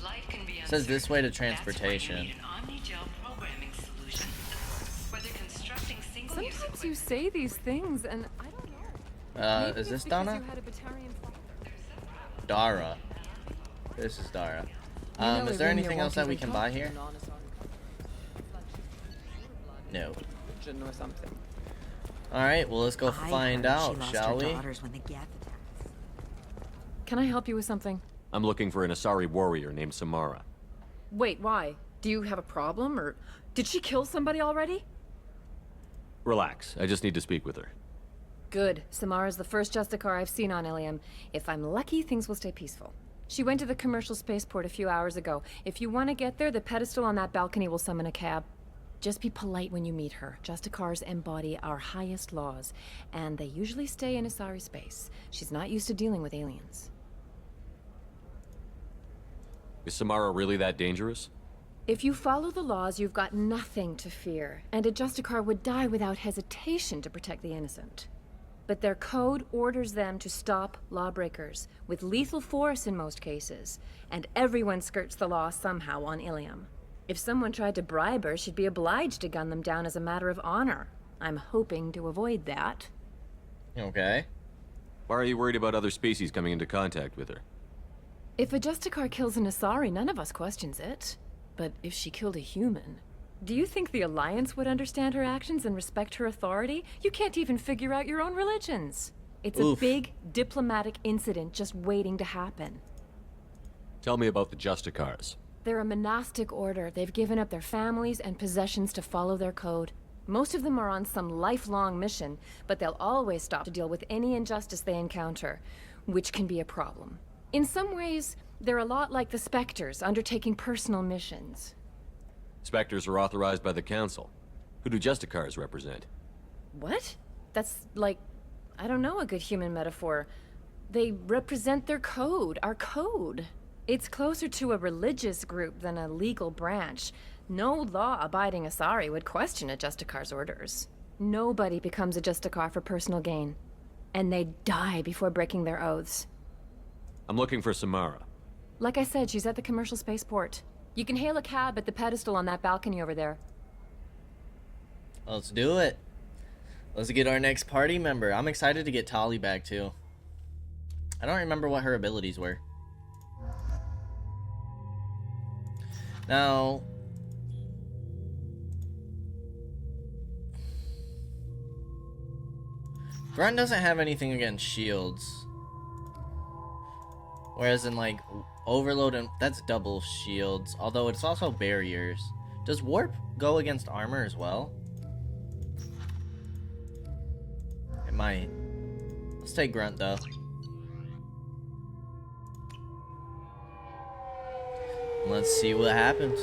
Life can be Says this way to uncertain. That's why transportation. you need an omni-gel programming solution. Whether constructing single-use Sometimes you say these things, and I don't know. Maybe Is this it's because Donna? you had a Batarian father. Dara. This is Dara. You know Is it there when anything you're else that we walking can the buy talk here? No. Or something. Alright, well let's go find out, shall we? Can I help you with something? I'm looking for an Asari warrior named Samara. Wait, why? Do you have a problem, or did she kill somebody already? Relax, I just need to speak with her. Good. Samara's the first Justicar I've seen on Ilium. If I'm lucky, things will stay peaceful. She went to the commercial spaceport a few hours ago. If you want to get there, the pedestal on that balcony will summon a cab. Just be polite when you meet her. Justicars embody our highest laws, and they usually stay in Asari space. She's not used to dealing with aliens. Is Samara really that dangerous? If you follow the laws, you've got nothing to fear, and a Justicar would die without hesitation to protect the innocent. But their code orders them to stop lawbreakers, with lethal force in most cases, and everyone skirts the law somehow on Ilium. If someone tried to bribe her, she'd be obliged to gun them down as a matter of honor. I'm hoping to avoid that. Okay. Why are you worried about other species coming into contact with her? If a Justicar kills an Asari, none of us questions it. But if she killed a human, do you think the Alliance would understand her actions and respect her authority? You can't even figure out your own religions. It's a big diplomatic incident just waiting to happen. Tell me about the Justicars. They're a monastic order. They've given up their families and possessions to follow their code. Most of them are on some lifelong mission, but they'll always stop to deal with any injustice they encounter, which can be a problem. In some ways, they're a lot like the Spectres, undertaking personal missions. Spectres are authorized by the Council. Who do Justicars represent? What? That's like, I don't know, a good human metaphor. They represent their code, our code. It's closer to a religious group than a legal branch. No law-abiding Asari would question a Justicar's orders. Nobody becomes a Justicar for personal gain. And they die before breaking their oaths. I'm looking for Samara. Like I said, she's at the commercial spaceport. You can hail a cab at the pedestal on that balcony over there. Let's do it. Let's get our next party member. I'm excited to get Tali back too. I don't remember what her abilities were. Now, Grunt doesn't have anything against shields. Whereas in like Overload, and that's double shields, although it's also barriers. Does Warp go against armor as well? It might. Let's take Grunt though. Let's see what happens.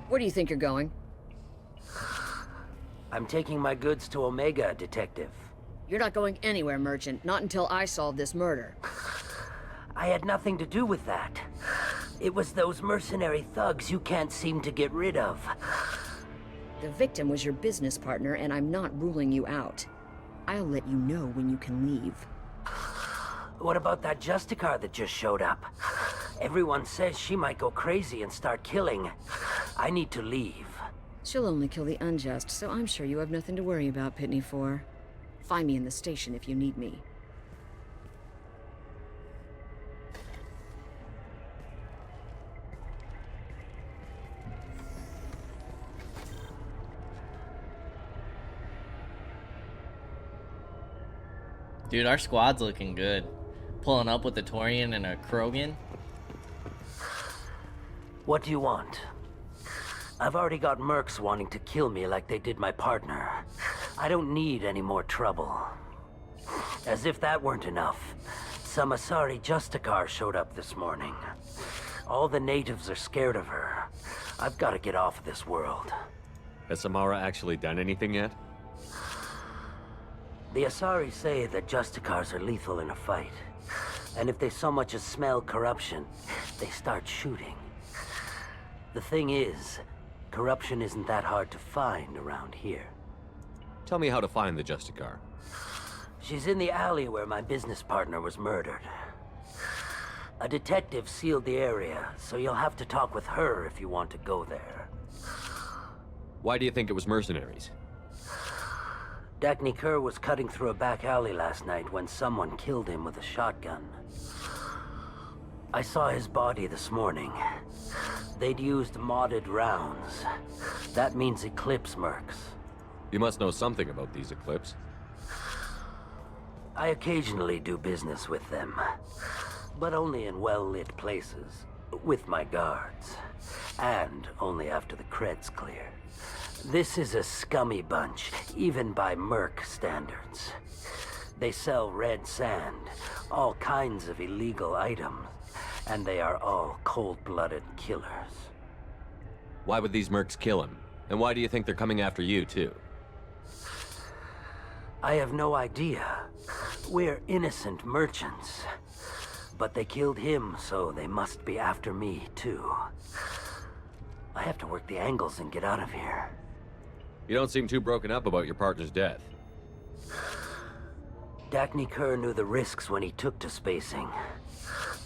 Where do you think you're going? I'm taking my goods to Omega, Detective. You're not going anywhere, Merchant. Not until I solve this murder. I had nothing to do with that. It was those mercenary thugs you can't seem to get rid of. The victim was your business partner, and I'm not ruling you out. I'll let you know when you can leave. What about that Justicar that just showed up? Everyone says she might go crazy and start killing. I need to leave. She'll only kill the unjust, so I'm sure you have nothing to worry about, Pitney 4. Find me in the station if you need me. Dude, our squad's looking good. Pulling up with a Torian and a Krogan. What do you want? I've already got mercs wanting to kill me like they did my partner. I don't need any more trouble. As if that weren't enough, some Asari Justicar showed up this morning. All the natives are scared of her. I've got to get off of this world. Has Samara actually done anything yet? The Asari say that Justicars are lethal in a fight. And if they so much as smell corruption, they start shooting. The thing is, corruption isn't that hard to find around here. Tell me how to find the Justicar. She's in the alley where my business partner was murdered. A detective sealed the area, so you'll have to talk with her if you want to go there. Why do you think it was mercenaries? Dagny Kerr was cutting through a back alley last night when someone killed him with a shotgun. I saw his body this morning. They'd used modded rounds. That means Eclipse mercs. You must know something about these Eclipse. I occasionally do business with them, but only in well-lit places, with my guards, and only after the creds clear. This is a scummy bunch, even by merc standards. They sell red sand, all kinds of illegal items, and they are all cold-blooded killers. Why would these mercs kill him? And why do you think they're coming after you, too? I have no idea. We're innocent merchants. But they killed him, so they must be after me, too. I have to work the angles and get out of here. You don't seem too broken up about your partner's death. Dagny Kerr knew the risks when he took to spacing.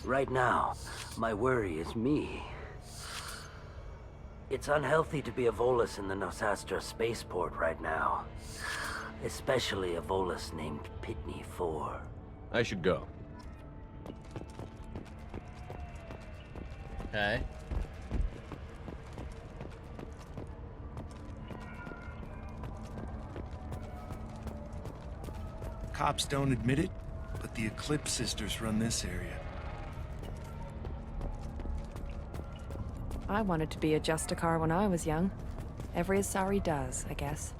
Right now, my worry is me. It's unhealthy to be a Volus in the Nosastra spaceport right now. Especially a Volus named Pitney 4. I should go. Okay. Cops don't admit it, but the Eclipse sisters run this area. I wanted to be a Justicar when I was young. Every Asari does, I guess.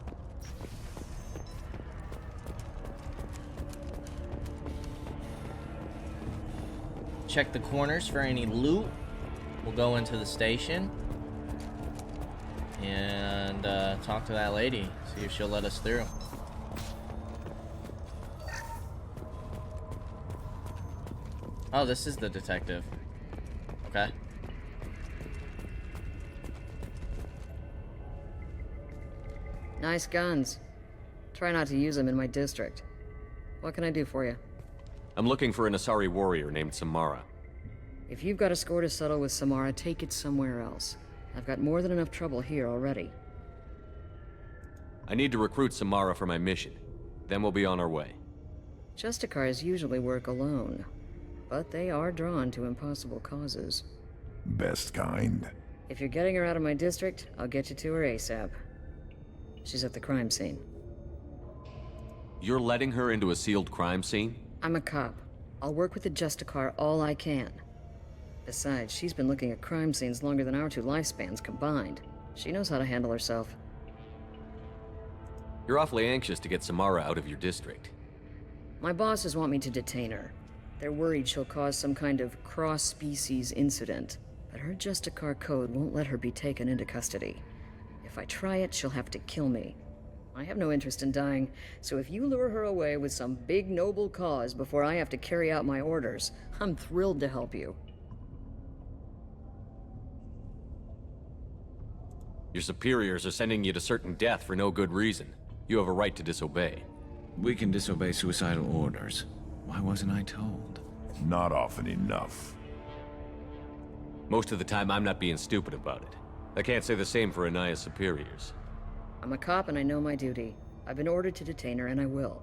Check the corners for any loot. We'll go into the station and talk to that lady, see if she'll let us through. Oh, this is the detective. Okay. Nice guns. Try not to use them in my district. What can I do for you? I'm looking for an Asari warrior named Samara. If you've got a score to settle with Samara, take it somewhere else. I've got more than enough trouble here already. I need to recruit Samara for my mission. Then we'll be on our way. Justicars usually work alone, but they are drawn to impossible causes. Best kind. If you're getting her out of my district, I'll get you to her ASAP. She's at the crime scene. You're letting her into a sealed crime scene? I'm a cop. I'll work with the Justicar all I can. Besides, she's been looking at crime scenes longer than our two lifespans combined. She knows how to handle herself. You're awfully anxious to get Samara out of your district. My bosses want me to detain her. They're worried she'll cause some kind of cross-species incident, but her Justicar code won't let her be taken into custody. If I try it, she'll have to kill me. I have no interest in dying, so if you lure her away with some big noble cause before I have to carry out my orders, I'm thrilled to help you. Your superiors are sending you to certain death for no good reason. You have a right to disobey. We can disobey suicidal orders. Why wasn't I told? Not often enough. Most of the time, I'm not being stupid about it. I can't say the same for Anaya's superiors. I'm a cop and I know my duty. I've been ordered to detain her and I will.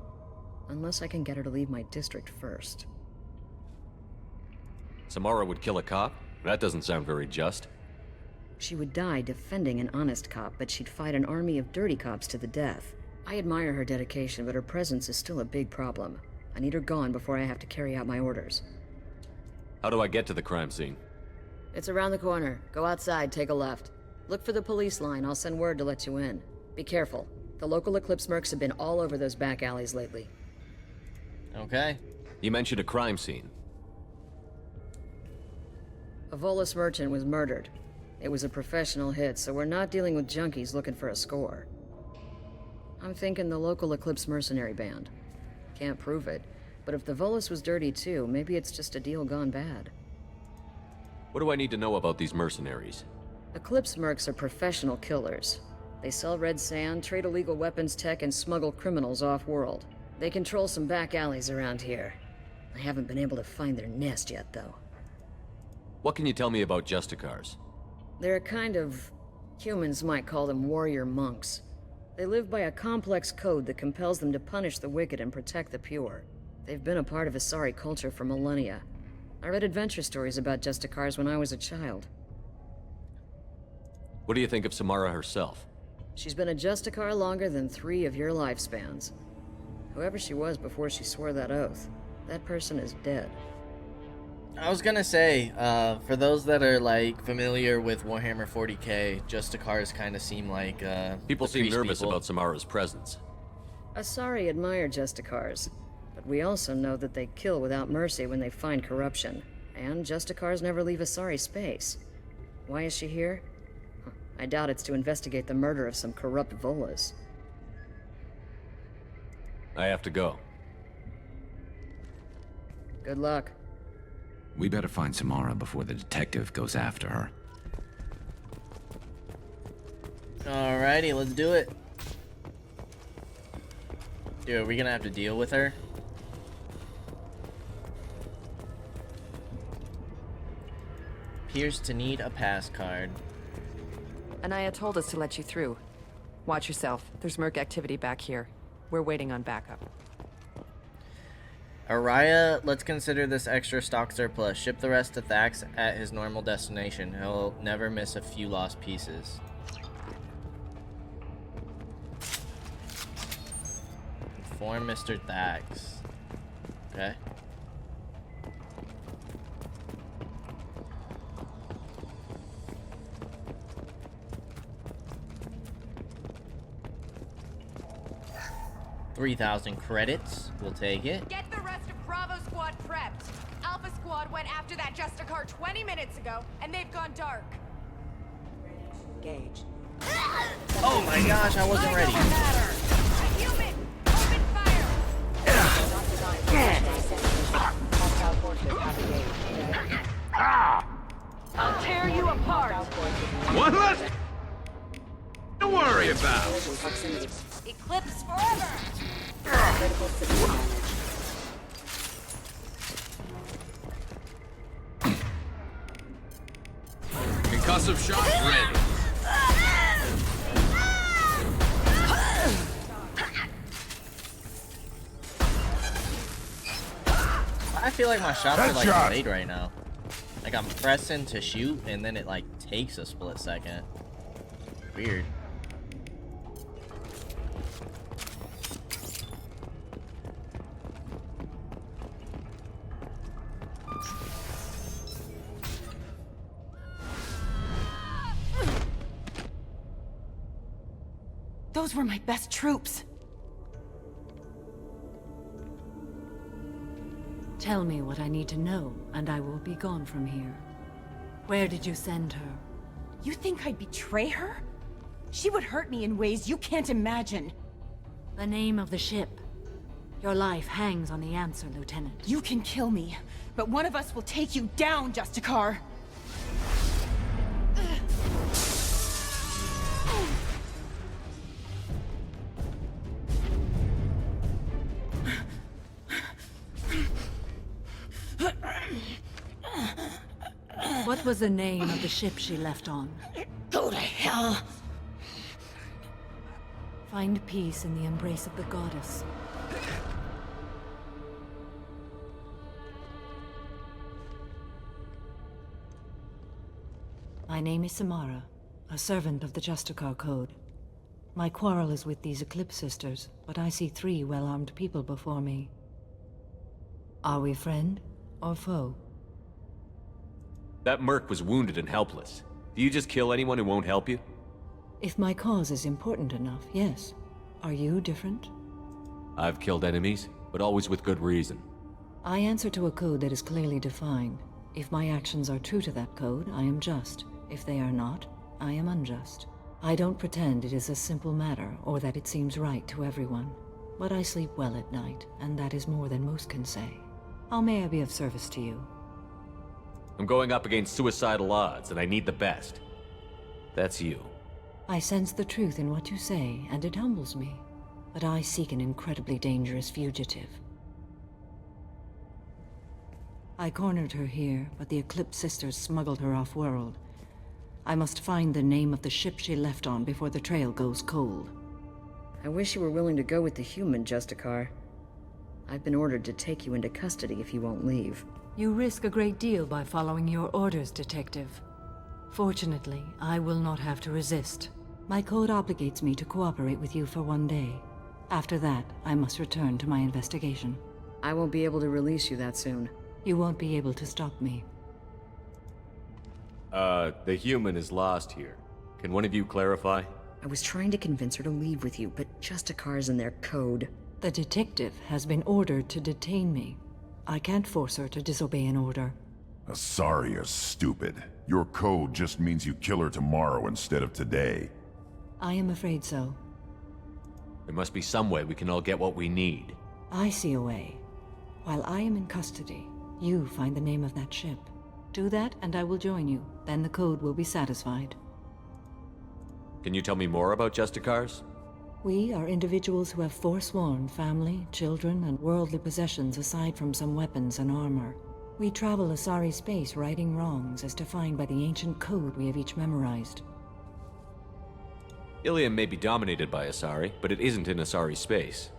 Unless I can get her to leave my district first. Samara would kill a cop? That doesn't sound very just. She would die defending an honest cop, but she'd fight an army of dirty cops to the death. I admire her dedication, but her presence is still a big problem. I need her gone before I have to carry out my orders. How do I get to the crime scene? It's around the corner. Go outside, take a left. Look for the police line. I'll send word to let you in. Be careful. The local Eclipse mercs have been all over those back alleys lately. Okay. You mentioned a crime scene. A Volus merchant was murdered. It was a professional hit, so we're not dealing with junkies looking for a score. I'm thinking the local Eclipse mercenary band. Can't prove it, but if the Volus was dirty too, maybe it's just a deal gone bad. What do I need to know about these mercenaries? Eclipse mercs are professional killers. They sell red sand, trade illegal weapons tech, and smuggle criminals off-world. They control some back alleys around here. I haven't been able to find their nest yet, though. What can you tell me about Justicars? They're a kind of... humans might call them warrior monks. They live by a complex code that compels them to punish the wicked and protect the pure. They've been a part of Asari culture for millennia. I read adventure stories about Justicars when I was a child. What do you think of Samara herself? She's been a Justicar longer than 3 of your lifespans. Whoever she was before she swore that oath, that person is dead. I was gonna say, for those that are like familiar with Warhammer 40k, Justicars kind of seem like people seem nervous about Samara's presence. Asari admire Justicars, but we also know that they kill without mercy when they find corruption, and Justicars never leave Asari space. Why is she here? I doubt it's to investigate the murder of some corrupt Volas. I have to go. Good luck. We better find Samara before the detective goes after her. Alrighty, let's do it. Dude, are we gonna have to deal with her? Appears to need a pass card. Anaya told us to let you through. Watch yourself. There's merc activity back here. We're waiting on backup. Araya, let's consider this extra stock surplus. Ship the rest to Thax at his normal destination. He'll never miss a few lost pieces. Inform Mr. Thax. Okay. $3,000 credits. We'll take it. Get the rest of Bravo Squad prepped. Alpha Squad went after that Justicar 20 minutes ago, and they've gone dark. Engage. Oh my gosh, I wasn't ready. Human, open fire. I'll tear you apart. One less to worry about. Eclipse forever. Concussive shot ready. I feel like my shots are like delayed right now. Like I'm pressing to shoot and then it like takes a split second. Weird. Those were my best troops. Tell me what I need to know, and I will be gone from here. Where did you send her? You think I'd betray her? She would hurt me in ways you can't imagine. The name of the ship. Your life hangs on the answer, Lieutenant. You can kill me, but one of us will take you down, Justicar. What was the name of the ship she left on? Go to hell! Find peace in the embrace of the goddess. My name is Samara, a servant of the Justicar Code. My quarrel is with these Eclipse Sisters, but I see 3 well-armed people before me. Are we friend or foe? That merc was wounded and helpless. Do you just kill anyone who won't help you? If my cause is important enough, yes. Are you different? I've killed enemies, but always with good reason. I answer to a code that is clearly defined. If my actions are true to that code, I am just. If they are not, I am unjust. I don't pretend it is a simple matter, or that it seems right to everyone. But I sleep well at night, and that is more than most can say. How may I be of service to you? I'm going up against suicidal odds, and I need the best. That's you. I sense the truth in what you say, and it humbles me. But I seek an incredibly dangerous fugitive. I cornered her here, but the Eclipse Sisters smuggled her off-world. I must find the name of the ship she left on before the trail goes cold. I wish you were willing to go with the human, Justicar. I've been ordered to take you into custody if you won't leave. You risk a great deal by following your orders, Detective. Fortunately, I will not have to resist. My code obligates me to cooperate with you for 1 day. After that, I must return to my investigation. I won't be able to release you that soon. You won't be able to stop me. The human is lost here. Can one of you clarify? I was trying to convince her to leave with you, but Justicar's in their code. The detective has been ordered to detain me. I can't force her to disobey an order. Asari is stupid. Your code just means you kill her tomorrow instead of today. I am afraid so. There must be some way we can all get what we need. I see a way. While I am in custody, you find the name of that ship. Do that, and I will join you. Then the code will be satisfied. Can you tell me more about Justicars? We are individuals who have forsworn family, children, and worldly possessions aside from some weapons and armor. We travel Asari space righting wrongs as defined by the ancient code we have each memorized. Ilium may be dominated by Asari, but it isn't in Asari space.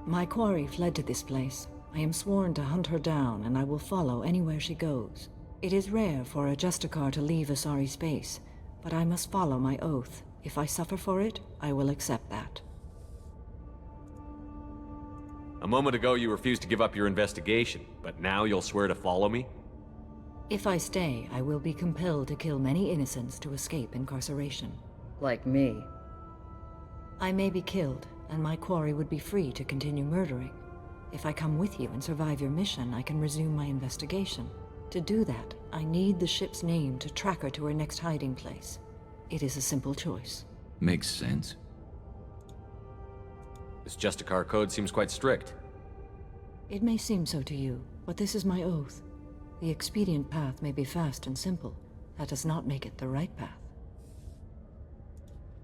My quarry fled to this place. I am sworn to hunt her down, and I will follow anywhere she goes. It is rare for a Justicar to leave Asari space, but I must follow my oath. If I suffer for it, I will accept that. A moment ago you refused to give up your investigation, but now you'll swear to follow me? If I stay, I will be compelled to kill many innocents to escape incarceration. Like me. I may be killed, and my quarry would be free to continue murdering. If I come with you and survive your mission, I can resume my investigation. To do that, I need the ship's name to track her to her next hiding place. It is a simple choice. Makes sense. This Justicar code seems quite strict. It may seem so to you, but this is my oath. The expedient path may be fast and simple. That does not make it the right path.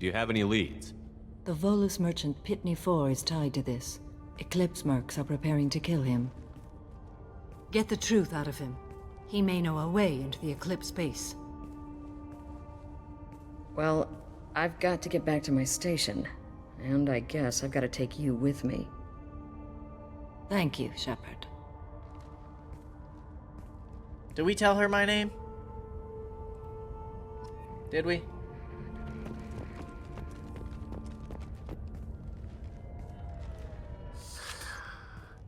Do you have any leads? The Volus merchant Pitney 4 is tied to this. Eclipse mercs are preparing to kill him. Get the truth out of him. He may know a way into the Eclipse base. Well, I've got to get back to my station. And I guess I've got to take you with me. Thank you, Shepard. Did we tell her my name? Did we?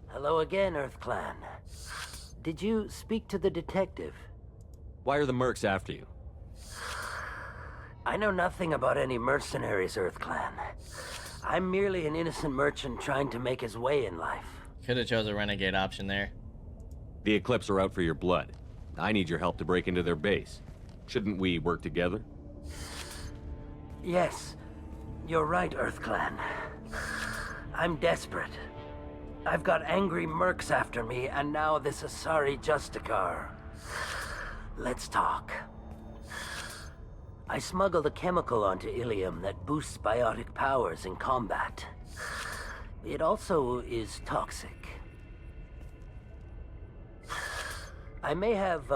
Hello again, Earth Clan. Did you speak to the detective? Why are the mercs after you? I know nothing about any mercenaries, Earth Clan. I'm merely an innocent merchant trying to make his way in life. Could have chose a renegade option there. The Eclipse are out for your blood. I need your help to break into their base. Shouldn't we work together? Yes, you're right, Earth Clan. I'm desperate. I've got angry mercs after me, and now this Asari Justicar. Let's talk. I smuggled a chemical onto Ilium that boosts biotic powers in combat. It also is toxic. I may have,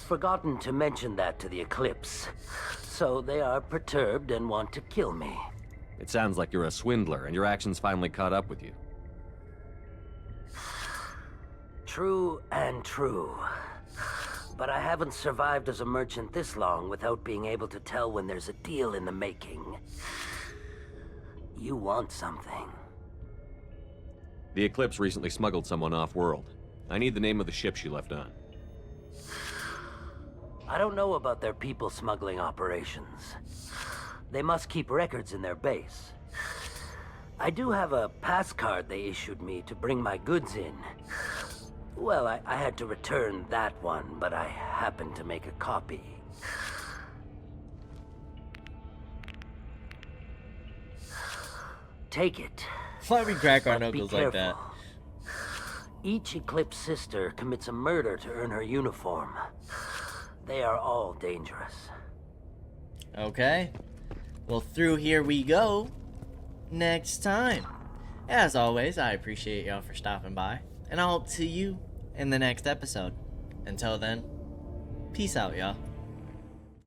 forgotten to mention that to the Eclipse, so they are perturbed and want to kill me. It sounds like you're a swindler, and your actions finally caught up with you. True and true. But I haven't survived as a merchant this long without being able to tell when there's a deal in the making. You want something. The Eclipse recently smuggled someone off-world. I need the name of the ship she left on. I don't know about their people smuggling operations. They must keep records in their base. I do have a pass card they issued me to bring my goods in. Well, I had to return that one, but I happened to make a copy. Take it. Why we crack our But be knuckles like that? careful. Each Eclipse sister commits a murder to earn her uniform. They are all dangerous. Okay. Well, through here we go. Next time. As always, I appreciate y'all for stopping by. And I'll see you in the next episode. Until then, peace out, y'all.